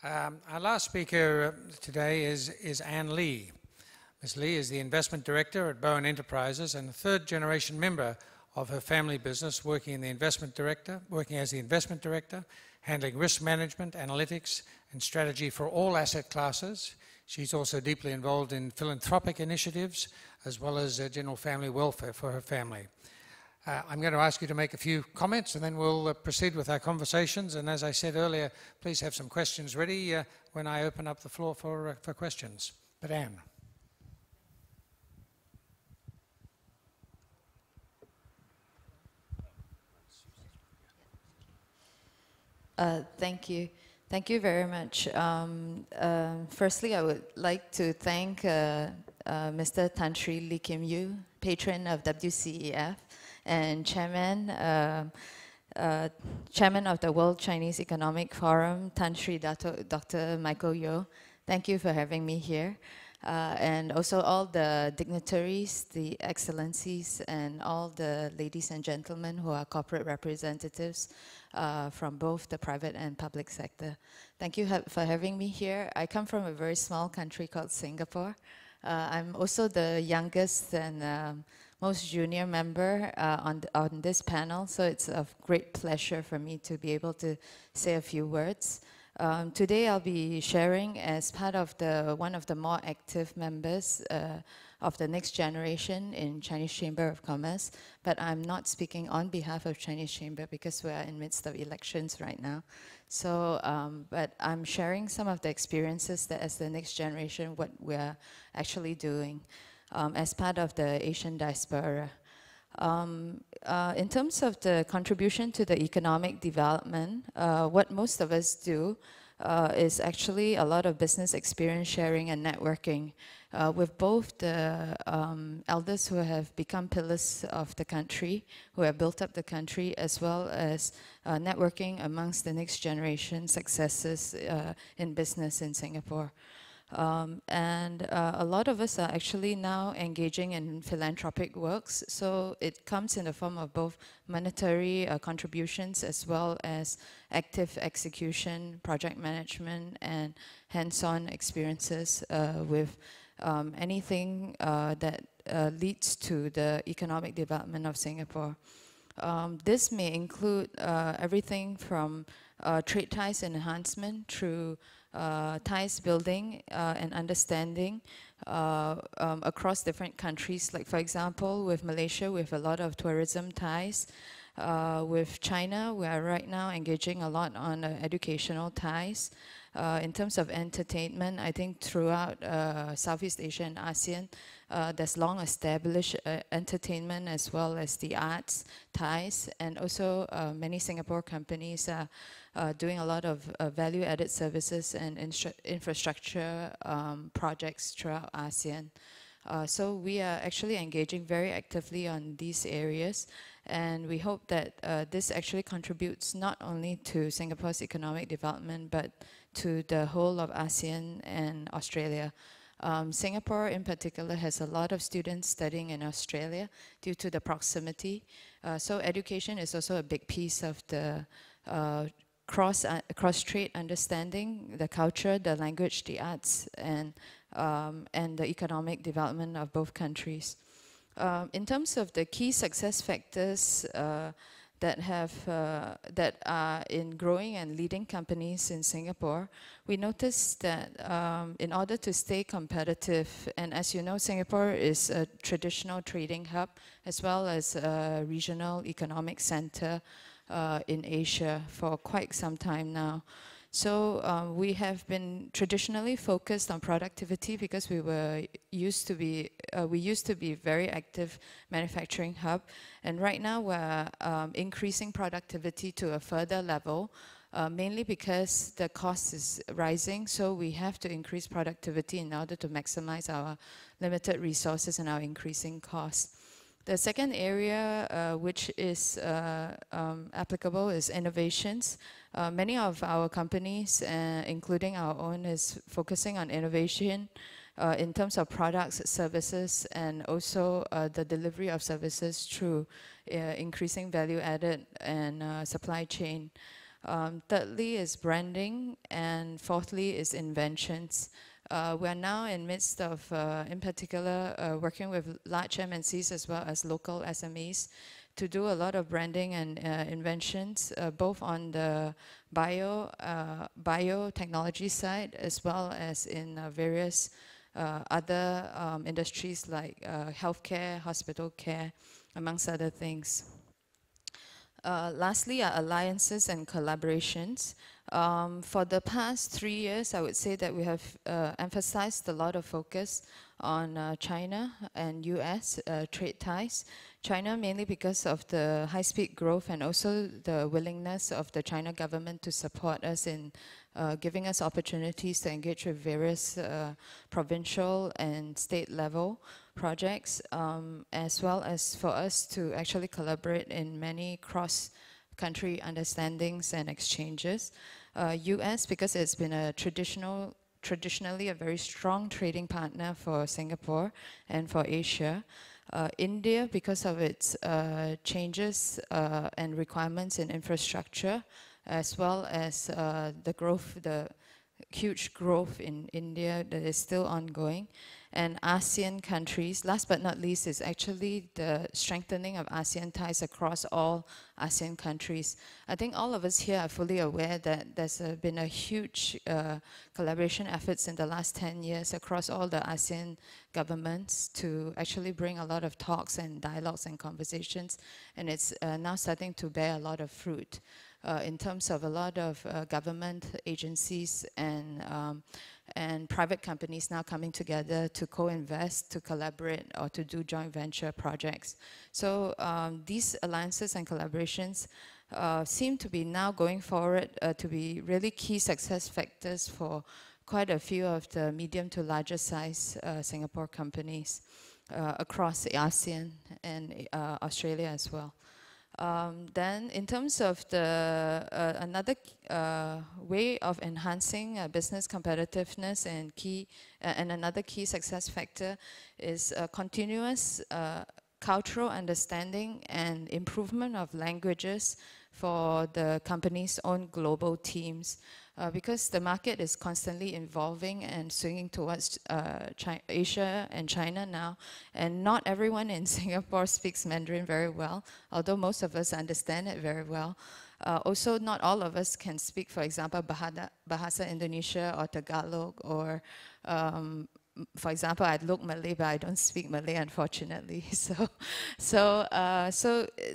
Our last speaker today is Anne Lee. Ms. Lee is the investment director at Bowen Enterprises and a third-generation member of her family business, working as the investment director, handling risk management, analytics, and strategy for all asset classes. She's also deeply involved in philanthropic initiatives as well as general family welfare for her family. I'm going to ask you to make a few comments and then we'll proceed with our conversations. And as I said earlier, please have some questions ready when I open up the floor for questions. But Anne. Thank you. Thank you very much. Firstly, I would like to thank Mr. Tan Sri Lee Kim Yew, patron of WCEF, and chairman of the World Chinese Economic Forum, Tan Sri Dr. Michael Yeo. Thank you for having me here. And also all the dignitaries, the excellencies, and all the ladies and gentlemen who are corporate representatives from both the private and public sector. Thank you for having me here. I come from a very small country called Singapore. I'm also the youngest and most junior member on this panel, so it's a great pleasure for me to be able to say a few words. Today I'll be sharing as part of one of the more active members of the next generation in Chinese Chamber of Commerce, but I'm not speaking on behalf of Chinese Chamber because we are in midst of elections right now. So, but I'm sharing some of the experiences that as the next generation, what we're actually doing as part of the Asian diaspora. In terms of the contribution to the economic development, what most of us do is actually a lot of business experience sharing and networking with both the elders who have become pillars of the country, who have built up the country, as well as networking amongst the next generation successes in business in Singapore. A lot of us are actually now engaging in philanthropic works, so it comes in the form of both monetary contributions as well as active execution, project management, and hands-on experiences with anything that leads to the economic development of Singapore. This may include everything from trade ties enhancement through ties building and understanding across different countries. Like for example, with Malaysia, we have a lot of tourism ties. With China, we are right now engaging a lot on educational ties. In terms of entertainment, I think throughout Southeast Asia and ASEAN, there's long established entertainment as well as the arts ties, and also many Singapore companies are doing a lot of value-added services and infrastructure projects throughout ASEAN. So we are actually engaging very actively on these areas, and we hope that this actually contributes not only to Singapore's economic development, but to the whole of ASEAN and Australia. Singapore in particular has a lot of students studying in Australia due to the proximity. So education is also a big piece of the cross-strait understanding, the culture, the language, the arts, and the economic development of both countries. In terms of the key success factors that are in growing and leading companies in Singapore, we noticed that in order to stay competitive, and as you know, Singapore is a traditional trading hub as well as a regional economic center in Asia for quite some time now. So we have been traditionally focused on productivity because we used to be very active manufacturing hub, and right now we're increasing productivity to a further level, mainly because the cost is rising. So we have to increase productivity in order to maximize our limited resources and our increasing costs. The second area which is applicable is innovations. Many of our companies, including our own, is focusing on innovation in terms of products, services, and also the delivery of services through increasing value added and supply chain. Thirdly is branding, and fourthly is inventions. We're now in midst of, in particular, working with large MNCs as well as local SMEs to do a lot of branding and inventions, both on the biotechnology side as well as in various other industries like healthcare, hospital care, amongst other things. Lastly are alliances and collaborations. For the past 3 years, I would say that we have emphasized a lot of focus on China and US trade ties. China mainly because of the high-speed growth and also the willingness of the China government to support us in giving us opportunities to engage with various provincial and state level projects, as well as for us to actually collaborate in many cross-country understandings and exchanges. US, because it's been a traditionally a very strong trading partner for Singapore and for Asia. India, because of its changes and requirements in infrastructure, as well as the huge growth in India that is still ongoing. And ASEAN countries, last but not least, is actually the strengthening of ASEAN ties across all ASEAN countries. I think all of us here are fully aware that there's been a huge collaboration efforts in the last 10 years across all the ASEAN governments to actually bring a lot of talks and dialogues and conversations, and it's now starting to bear a lot of fruit in terms of a lot of government agencies and private companies now coming together to co-invest, to collaborate, or to do joint venture projects. So these alliances and collaborations seem to be now going forward to be really key success factors for quite a few of the medium to larger size Singapore companies across ASEAN and Australia as well. Then in terms of the another way of enhancing business competitiveness and another key success factor is continuous cultural understanding and improvement of languages for the company's own global teams. Because the market is constantly evolving and swinging towards Asia and China now, and not everyone in Singapore speaks Mandarin very well, although most of us understand it very well. Also, not all of us can speak, for example, Bahasa Indonesia or Tagalog or for example, I look Malay, but I don't speak Malay, unfortunately. So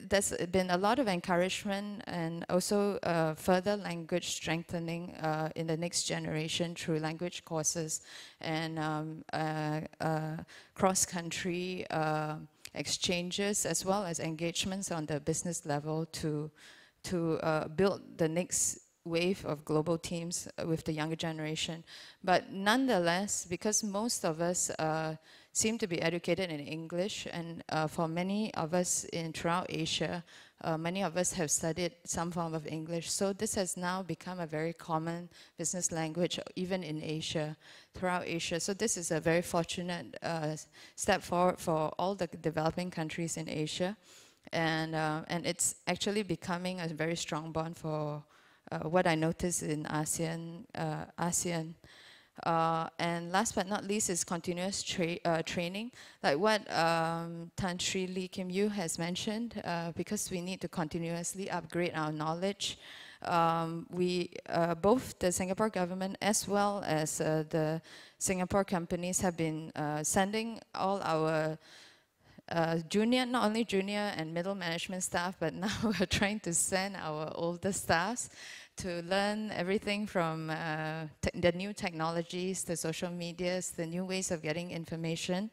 there's been a lot of encouragement and also further language strengthening in the next generation through language courses and cross-country exchanges, as well as engagements on the business level to build the next wave of global teams with the younger generation. But nonetheless, because most of us seem to be educated in English, and for many of us throughout Asia, many of us have studied some form of English. So this has now become a very common business language, even in Asia, throughout Asia. So this is a very fortunate step forward for all the developing countries in Asia. And it's actually becoming a very strong bond for what I noticed in ASEAN. And last but not least is continuous training, like what Tan Sri Lee Kim Yu has mentioned, because we need to continuously upgrade our knowledge. Both the Singapore government as well as the Singapore companies have been sending all our junior, not only junior and middle management staff, but now we're trying to send our older staffs to learn everything from the new technologies, the social medias, the new ways of getting information,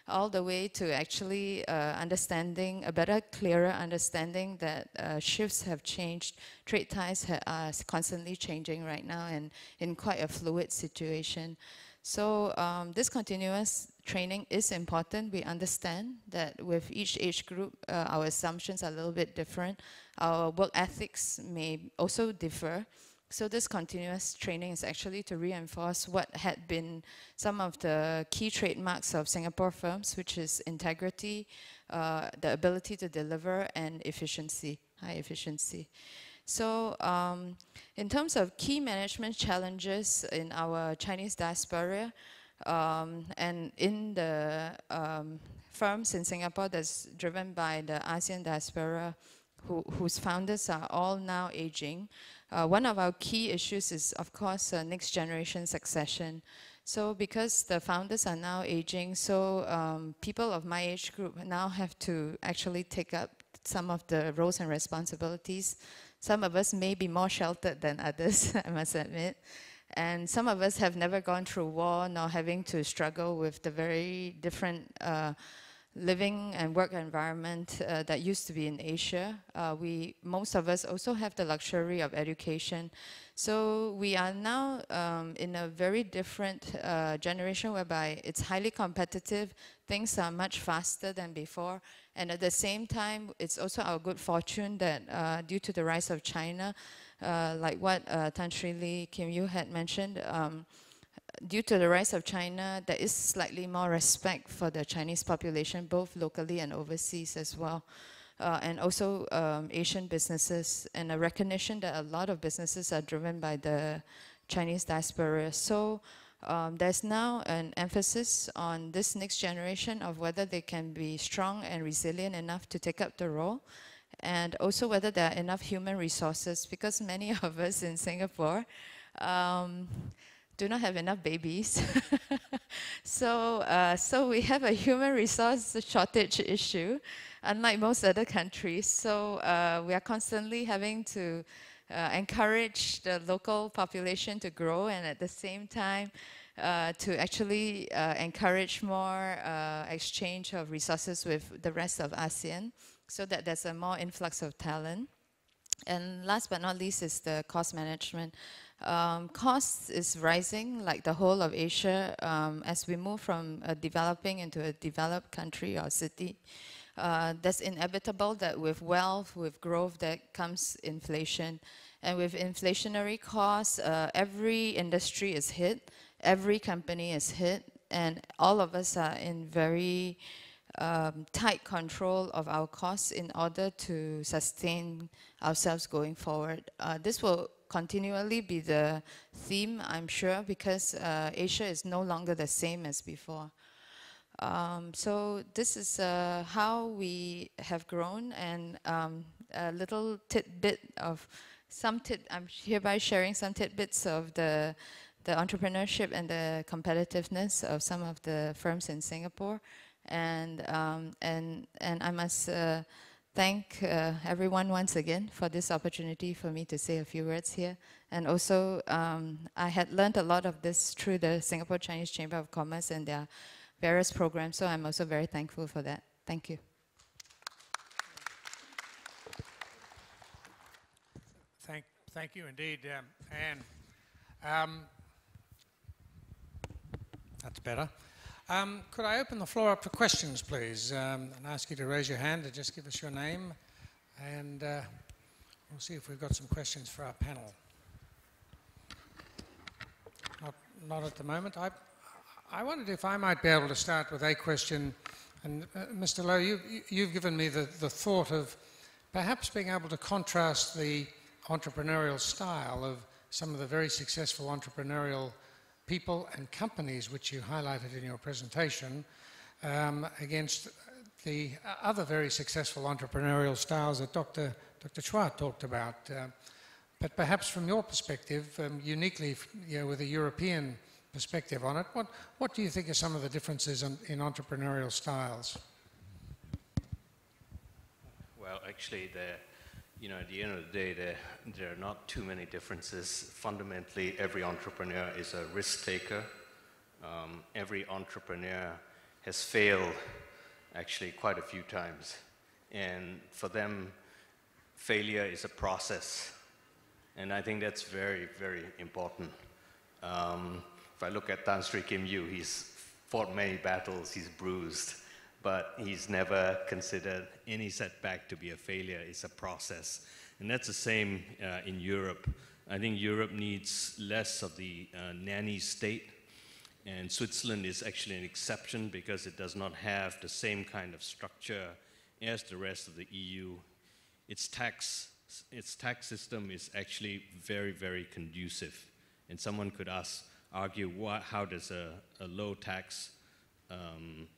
all the way to actually understanding, a better, clearer understanding that shifts have changed. Trade ties are constantly changing right now and in quite a fluid situation. So this continuous training is important. We understand that with each age group, our assumptions are a little bit different. Our work ethics may also differ. So this continuous training is actually to reinforce what had been some of the key trademarks of Singapore firms, which is integrity, the ability to deliver, and efficiency, high efficiency. So in terms of key management challenges in our Chinese diaspora and in the firms in Singapore that's driven by the ASEAN diaspora, whose founders are all now aging, one of our key issues is, of course, next generation succession. So because the founders are now aging, so people of my age group now have to actually take up some of the roles and responsibilities. Some of us may be more sheltered than others, I must admit. And some of us have never gone through war, nor having to struggle with the very different living and work environment that used to be in Asia. Most of us also have the luxury of education. So we are now in a very different generation whereby it's highly competitive, things are much faster than before, and at the same time, it's also our good fortune that due to the rise of China, like what Tan Sri Lee Kim Yu had mentioned, due to the rise of China, there is slightly more respect for the Chinese population, both locally and overseas as well. And also Asian businesses, and a recognition that a lot of businesses are driven by the Chinese diaspora. So there's now an emphasis on this next generation of whether they can be strong and resilient enough to take up the role, and also whether there are enough human resources, because many of us in Singapore do not have enough babies. So we have a human resource shortage issue, unlike most other countries. So we are constantly having to encourage the local population to grow, and at the same time to actually encourage more exchange of resources with the rest of ASEAN, so that there's a more influx of talent. And last but not least is the cost management. Costs is rising like the whole of Asia as we move from a developing into a developed country or city. That's inevitable that with wealth, with growth, there comes inflation. And with inflationary costs, every industry is hit, every company is hit, and all of us are in very tight control of our costs in order to sustain ourselves going forward. This will continually be the theme, I'm sure, because Asia is no longer the same as before. So this is how we have grown, and a little tidbit of I'm hereby sharing some tidbits of the the entrepreneurship and the competitiveness of some of the firms in Singapore. And I must thank everyone once again for this opportunity for me to say a few words here. And also, I had learned a lot of this through the Singapore Chinese Chamber of Commerce and their various programs, so I'm also very thankful for that. Thank you. Thank you indeed, Anne. That's better. Could I open the floor up for questions, please? And ask you to raise your hand and just give us your name. And we'll see if we've got some questions for our panel. Not at the moment. I wondered if I might be able to start with a question. And Mr. Lowe, you've given me the thought of perhaps being able to contrast the entrepreneurial style of some of the very successful entrepreneurial people and companies which you highlighted in your presentation against the other very successful entrepreneurial styles that Dr. Chua talked about. But perhaps from your perspective, uniquely with a European perspective on it, what do you think are some of the differences in entrepreneurial styles? Well, actually, at the end of the day, there are not too many differences. Fundamentally, every entrepreneur is a risk taker. Every entrepreneur has failed, actually, quite a few times. And for them, failure is a process. And I think that's very, very important. If I look at Tan Sri Kim Yew, he's fought many battles, he's bruised, but he's never considered any setback to be a failure. It's a process. And that's the same in Europe. I think Europe needs less of the nanny state, and Switzerland is actually an exception because it does not have the same kind of structure as the rest of the EU. Its tax system is actually very, very conducive. And someone could argue, how does a low tax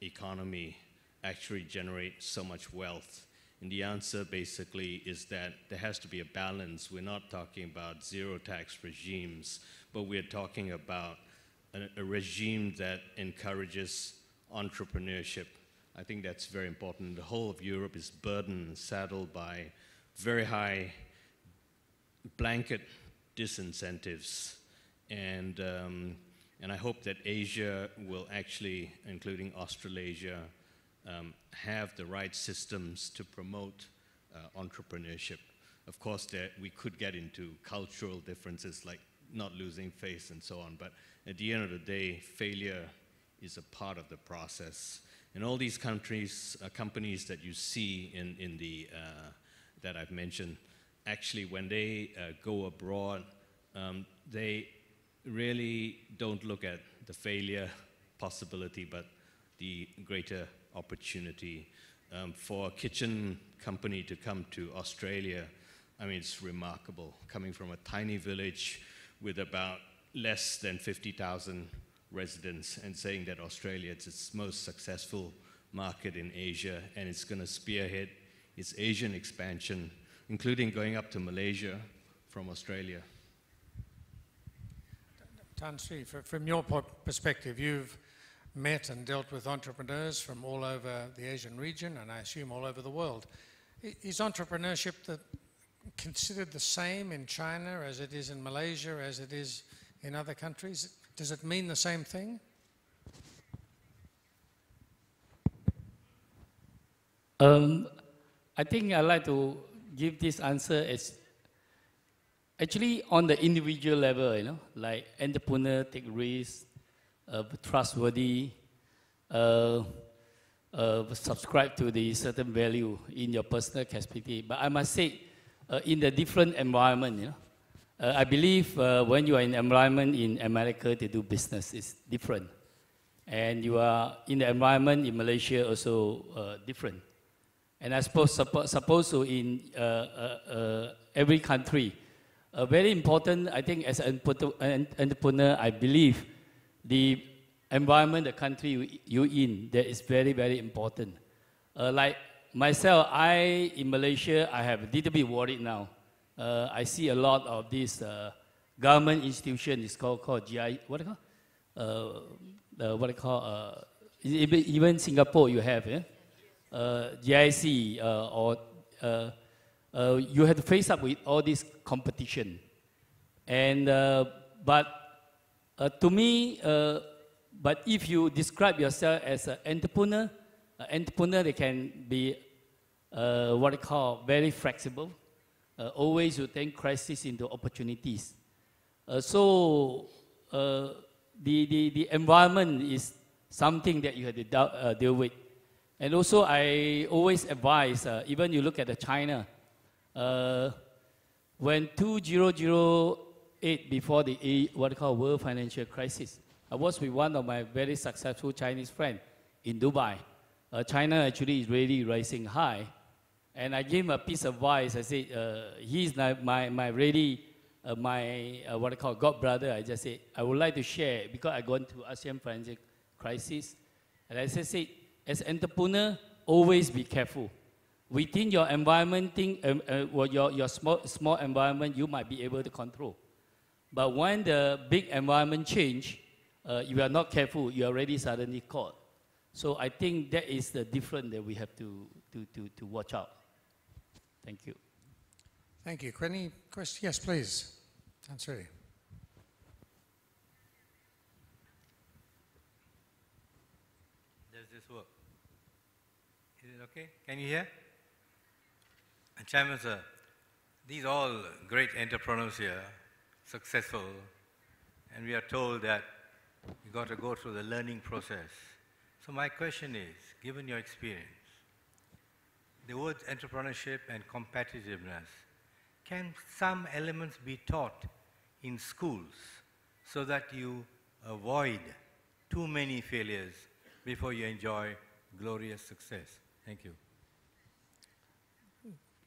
economy actually generate so much wealth? And the answer basically is that there has to be a balance. We're not talking about zero tax regimes, but we're talking about a regime that encourages entrepreneurship. I think that's very important. The whole of Europe is burdened and saddled by very high blanket disincentives. And I hope that Asia will actually, including Australasia, have the right systems to promote entrepreneurship. Of course, we could get into cultural differences like not losing face and so on, but at the end of the day, failure is a part of the process. And all these companies that you see in the that I've mentioned, actually when they go abroad, they really don't look at the failure possibility, but the greater opportunity. For a kitchen company to come to Australia, I mean, it's remarkable. Coming from a tiny village with about less than 50,000 residents and saying that Australia is its most successful market in Asia and it's going to spearhead its Asian expansion, including going up to Malaysia from Australia. Tan Sri, from your perspective, you've met and dealt with entrepreneurs from all over the Asian region and I assume all over the world. Is entrepreneurship considered the same in China as it is in Malaysia, as it is in other countries? Does it mean the same thing? I think I'd like to give this answer as actually on the individual level, like entrepreneur take risks, trustworthy, subscribe to the certain value in your personal capacity. But I must say, in the different environment, I believe when you are in environment in America to do business, it's different. And you are in the environment in Malaysia also different. And I suppose in every country, very important, I think as an entrepreneur, I believe the environment, the country you're in, that is very, very important. Like myself, in Malaysia, I have a little bit worried now. I see a lot of these government institution is called GI, what do you call, even Singapore you have, GIC, or you have to face up with all this competition. And, but to me, but if you describe yourself as an entrepreneur, they can be what I call very flexible. Always you turn crisis into opportunities. So the environment is something that you have to deal with. And also I always advise, even you look at China, when 2008, before the what I call world financial crisis, I was with one of my very successful Chinese friends in Dubai. China actually is really rising high. And I gave him a piece of advice. I said, he's my really, what I call god brother. I just said, I would like to share, because I gone through ASEAN financial crisis. And I said, as entrepreneur, always be careful. Within your environment, your small environment, you might be able to control. But when the big environment change, you are not careful, you are already suddenly caught. So I think that is the difference that we have to watch out. Thank you. Thank you. Any questions? Yes, please. Answer. Does this work? Is it okay? Can you hear? Chairman, sir, these are all great entrepreneurs here, successful, and we are told that you got to go through the learning process. So my question is, given your experience, the words entrepreneurship and competitiveness, can some elements be taught in schools so that you avoid too many failures before you enjoy glorious success? Thank you.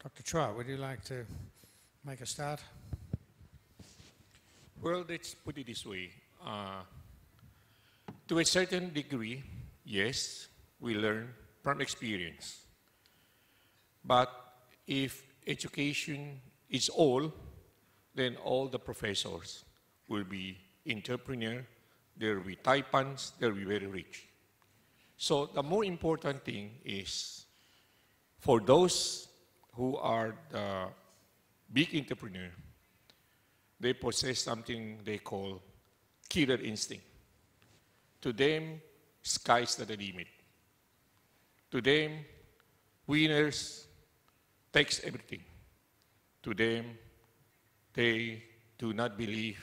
Dr. Chua, would you like to make a start? Well, let's put it this way. To a certain degree, yes, we learn from experience. But if education is all, then all the professors will be entrepreneur, there will be taipans, they will be very rich. So the more important thing is for those who are the big entrepreneur, they possess something they call killer instinct. To them, sky's not the limit. To them, winners takes everything. To them, they do not believe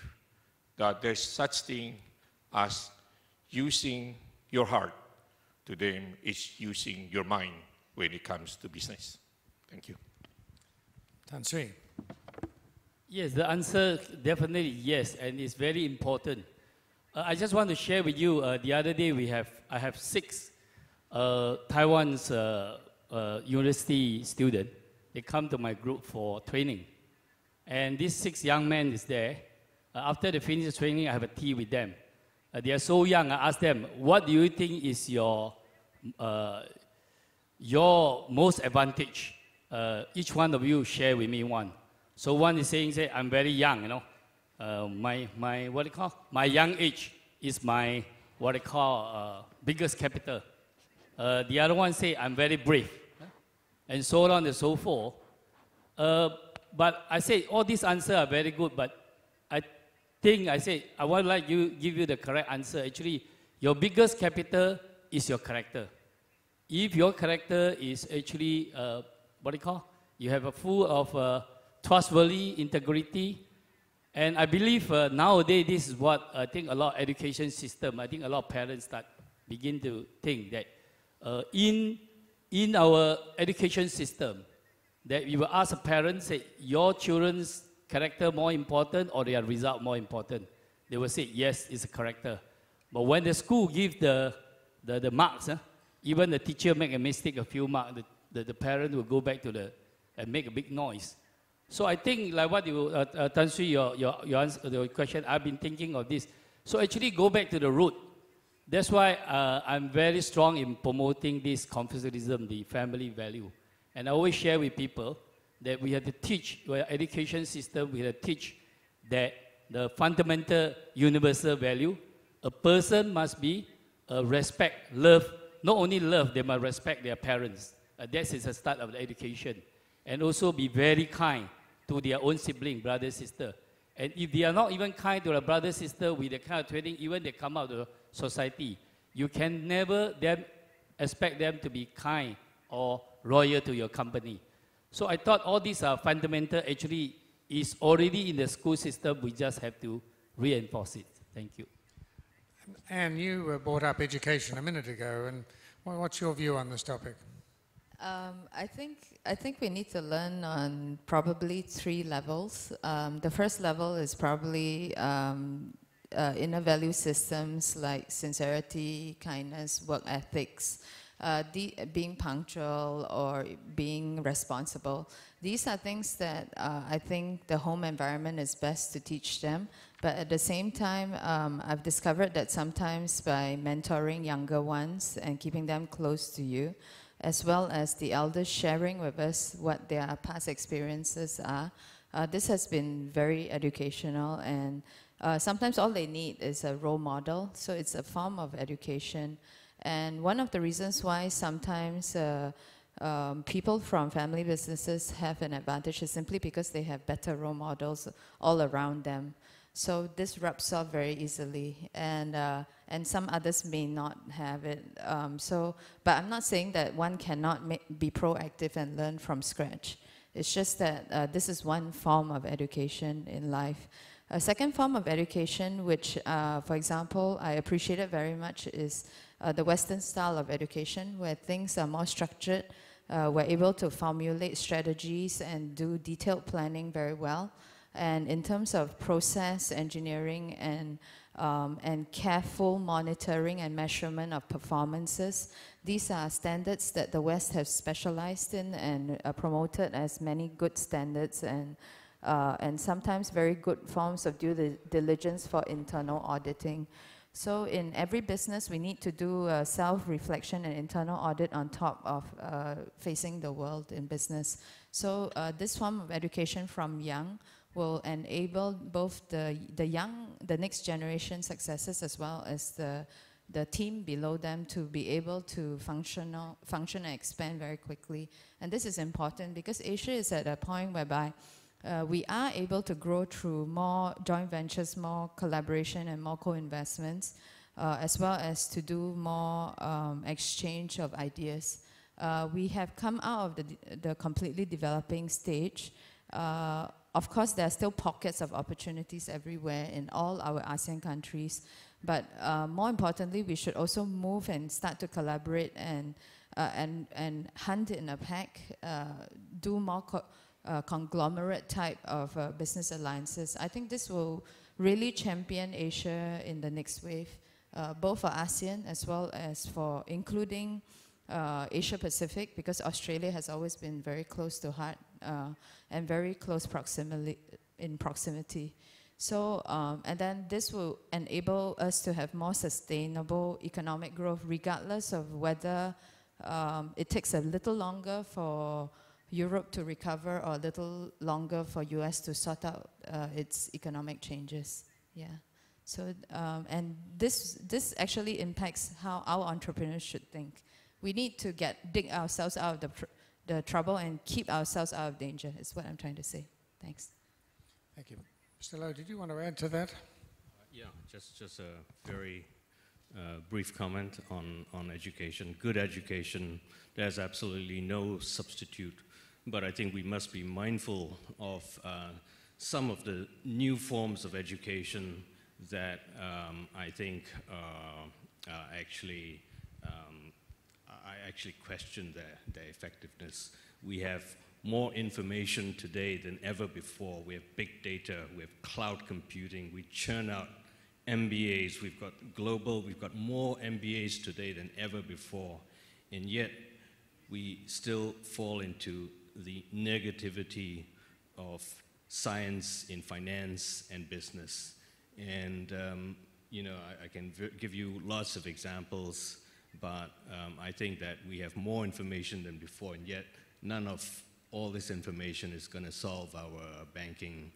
that there's such thing as using your heart. To them, it's using your mind when it comes to business. Thank you. Tan Sri. Yes, the answer definitely yes, and it's very important. I just want to share with you, the other day I have 6 Taiwan's university students. They come to my group for training. And these 6 young men is there. After they finish the training, I have a tea with them. They are so young, I ask them, what do you think is your most advantage? Each one of you share with me one. So one is saying, I'm very young, you know. My young age is my, biggest capital. The other one say, I'm very brave, and so on and so forth. But I say, all these answers are very good, but I would like to give you the correct answer. Actually, your biggest capital is your character. If your character is actually, you have a full of trustworthy integrity. And I believe nowadays this is what I think a lot of education system, I think a lot of parents begin to think that in our education system, that we will ask a parent, say, your children's character more important or their result more important? They will say, yes, it's a character. But when the school gives the marks, even the teacher make a mistake, a few marks, the parent will go back to and make a big noise. So I think, like what you, Tan Sri, your answer, your question, I've been thinking of this. So actually go back to the root. That's why I'm very strong in promoting this Confucianism, the family value. And I always share with people that we have to teach, our education system, we have to teach that the fundamental universal value. A person must be respect, love, not only love, they must respect their parents. That is the start of the education. And also be very kind to their own sibling, brother, sister. And if they are not even kind to a brother, sister with the kind of training, even they come out of the society, you can never expect them to be kind or loyal to your company. So I thought all these are fundamental, actually is already in the school system, we just have to reinforce it. Thank you. Anne, you brought up education a minute ago, and what's your view on this topic? I think we need to learn on probably 3 levels. The first level is probably inner value systems like sincerity, kindness, work ethics, being punctual or being responsible. These are things that I think the home environment is best to teach them. But at the same time, I've discovered that sometimes by mentoring younger ones and keeping them close to you, as well as the elders sharing with us what their past experiences are, this has been very educational, and sometimes all they need is a role model, so it's a form of education. And one of the reasons why sometimes people from family businesses have an advantage is simply because they have better role models all around them. So this rubs off very easily, and some others may not have it. But I'm not saying that one cannot be proactive and learn from scratch. It's just that this is one form of education in life. A second form of education, which, for example, I appreciated very much, is the Western style of education, where things are more structured. We're able to formulate strategies and do detailed planning very well. And in terms of process engineering and careful monitoring and measurement of performances, these are standards that the West has specialized in and promoted as many good standards and sometimes very good forms of due diligence for internal auditing. So in every business, we need to do self-reflection and internal audit on top of facing the world in business. So this form of education from young will enable both the next generation successors as well as the team below them to be able to function and expand very quickly. And this is important because Asia is at a point whereby we are able to grow through more joint ventures, more collaboration and more co-investments, as well as to do more exchange of ideas. We have come out of the completely developing stage. Of course, there are still pockets of opportunities everywhere in all our ASEAN countries. But more importantly, we should also move and start to collaborate and hunt in a pack, do more conglomerate type of business alliances. I think this will really champion Asia in the next wave, both for ASEAN as well as for including Asia Pacific, because Australia has always been very close to heart and very close proximity. So, and then this will enable us to have more sustainable economic growth, regardless of whether it takes a little longer for Europe to recover or a little longer for US to sort out its economic changes. Yeah. So, and this actually impacts how our entrepreneurs should think. We need to dig ourselves out of the trouble and keep ourselves out of danger, is what I'm trying to say. Thanks. Thank you. Mr. Lowe, did you want to add to that? Yeah, just a very brief comment on education. Good education, there's absolutely no substitute. But I think we must be mindful of some of the new forms of education that I think I actually question their effectiveness. We have more information today than ever before. We have big data, we have cloud computing, we churn out MBAs, we've got more MBAs today than ever before, and yet we still fall into the negativity of science in finance and business. And you know, I can give you lots of examples, but I think that we have more information than before, and yet none of all this information is going to solve our banking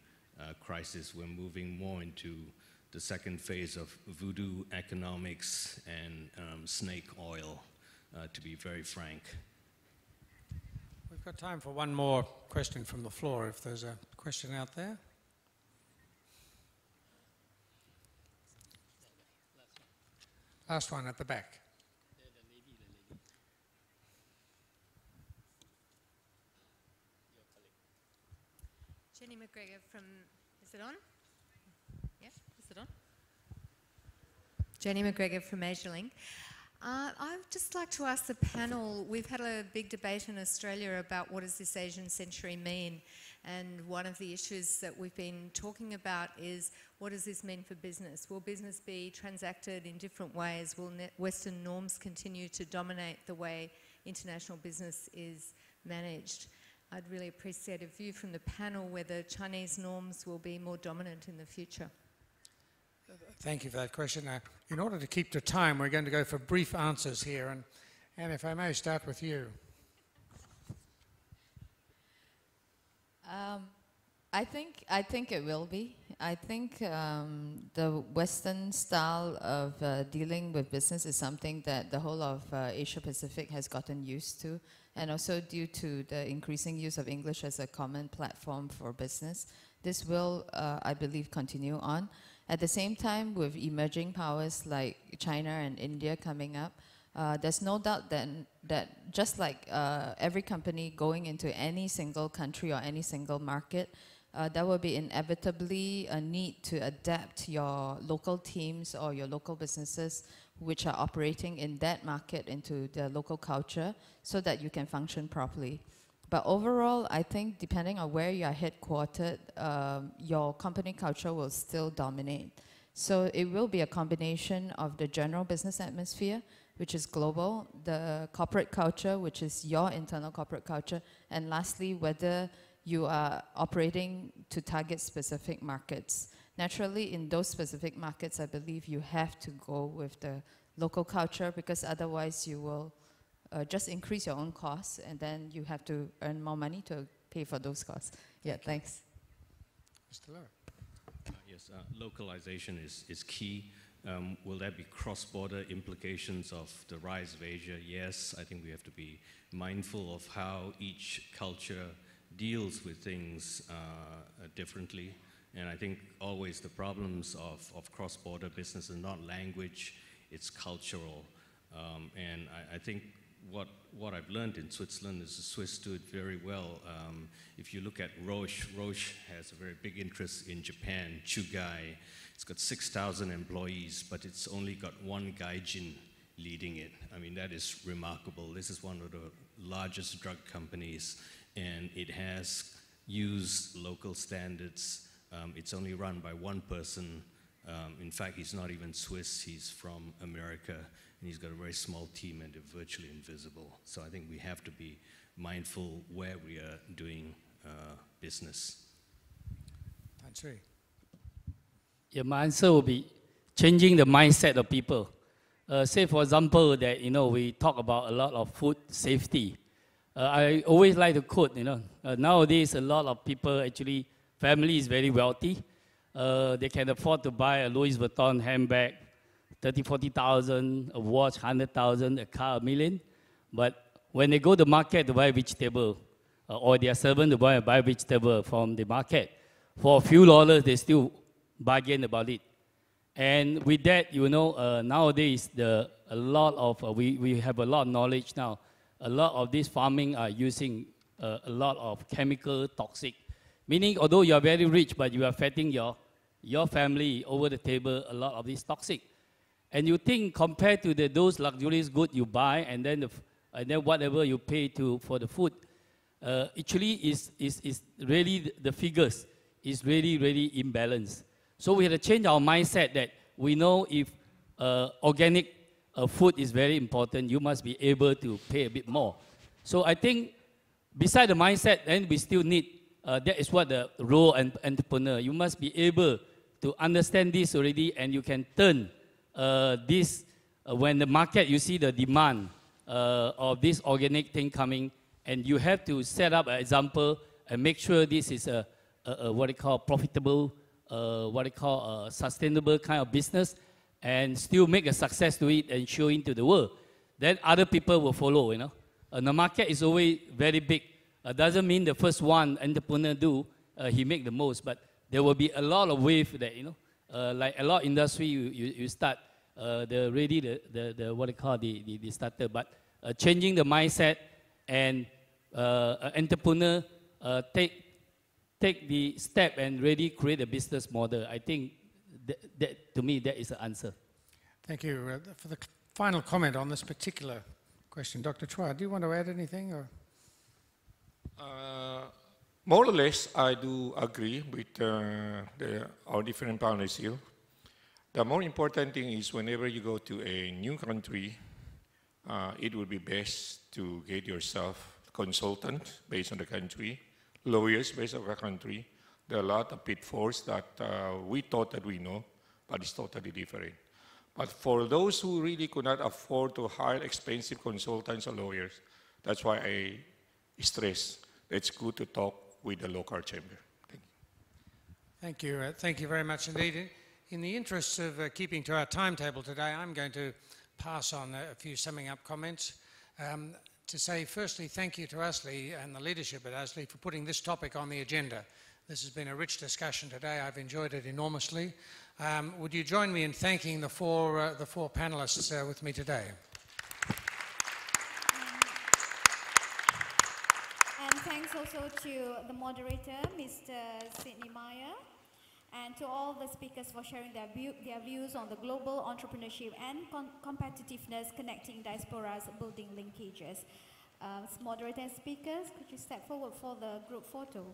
crisis. We're moving more into the second phase of voodoo economics and snake oil, to be very frank. We've got time for one more question from the floor, if there's a question out there. Last one at the back. Jenny McGregor from, is it on? Yeah, is it on? Jenny McGregor from AsiaLink. I'd just like to ask the panel, we've had a big debate in Australia about what does this Asian century mean, and one of the issues that we've been talking about is what does this mean for business? Will business be transacted in different ways? Will Western norms continue to dominate the way international business is managed? I'd really appreciate a view from the panel whether Chinese norms will be more dominant in the future. Thank you for that question. In order to keep to time, we're going to go for brief answers here. And if I may start with you. I think it will be. I think the Western style of dealing with business is something that the whole of Asia Pacific has gotten used to, and also due to the increasing use of English as a common platform for business. This will, I believe, continue on. At the same time, with emerging powers like China and India coming up, there's no doubt that just like every company going into any single country or any single market, there will be inevitably a need to adapt your local teams or your local businesses which are operating in that market into the local culture so that you can function properly. But overall, I think depending on where you are headquartered, your company culture will still dominate. So it will be a combination of the general business atmosphere, which is global, the corporate culture, which is your internal corporate culture, and lastly, whether you are operating to target specific markets. Naturally, in those specific markets, I believe you have to go with the local culture because otherwise you will just increase your own costs and then you have to earn more money to pay for those costs. Yeah, thanks. Mr. Lowe. Yes, localization is key. Will there be cross-border implications of the rise of Asia? Yes, I think we have to be mindful of how each culture deals with things differently. And I think always the problems of cross-border business are not language, it's cultural. And I think what I've learned in Switzerland is the Swiss do it very well. If you look at Roche has a very big interest in Japan, Chugai. It's got 6,000 employees, but it's only got one gaijin leading it. I mean, that is remarkable. This is one of the largest drug companies, and it has used local standards. It's only run by one person. In fact, he's not even Swiss, he's from America, and he's got a very small team and they're virtually invisible. So I think we have to be mindful where we are doing business. Tan. Yeah, my answer will be changing the mindset of people. Say, for example, that, we talk about a lot of food safety. I always like to quote, nowadays a lot of people actually, family is very wealthy. They can afford to buy a Louis Vuitton handbag, 30,000, 40,000, a watch, 100,000, a car, $1 million. But when they go to the market to buy vegetable, or their servant to buy vegetable from the market, for a few dollars, they still bargain about it. And with that, nowadays, we have a lot of knowledge now. A lot of this farming are using a lot of chemical toxic. Meaning, although you are very rich, but you are feeding your family over the table a lot of this toxic. And you think compared to those luxurious goods you buy, and then whatever you pay for the food, actually is really the figures is really, really imbalanced. So we have to change our mindset that we know if organic food is very important, you must be able to pay a bit more. So I think beside the mindset, then we still need, that is what the role of entrepreneur, you must be able to understand this already, and you can turn this, when the market, you see the demand of this organic thing coming, and you have to set up an example and make sure this is what they call profitable, what they call sustainable kind of business, and still make a success to it and show it to the world, then other people will follow, you know. The market is always very big. Doesn't mean the first one entrepreneur do, he make the most, but there will be a lot of wave that, you know, like a lot of industry, you start, the what they call the starter, but changing the mindset and entrepreneur take the step and really create a business model. I think that to me, that is the answer. Thank you. For the final comment on this particular question, Dr. Chua, do you want to add anything? Or? More or less, I do agree with our different panelists here. The more important thing is whenever you go to a new country, it would be best to get yourself a consultant based on the country, lawyers based on the country. There are a lot of pitfalls that we thought that we know, but it's totally different. But for those who really could not afford to hire expensive consultants or lawyers, that's why I stress it's good to talk with the local chamber. Thank you. Thank you. Thank you very much indeed. In the interests of keeping to our timetable today, I'm going to pass on a few summing up comments. To say, firstly, thank you to ASLI and the leadership at ASLI for putting this topic on the agenda. This has been a rich discussion today. I've enjoyed it enormously. Would you join me in thanking the four panelists with me today? And thanks also to the moderator, Mr. Sidney Meyer, and to all the speakers for sharing their views on the global entrepreneurship and competitiveness connecting diasporas, building linkages. Moderator and speakers, could you step forward for the group photo?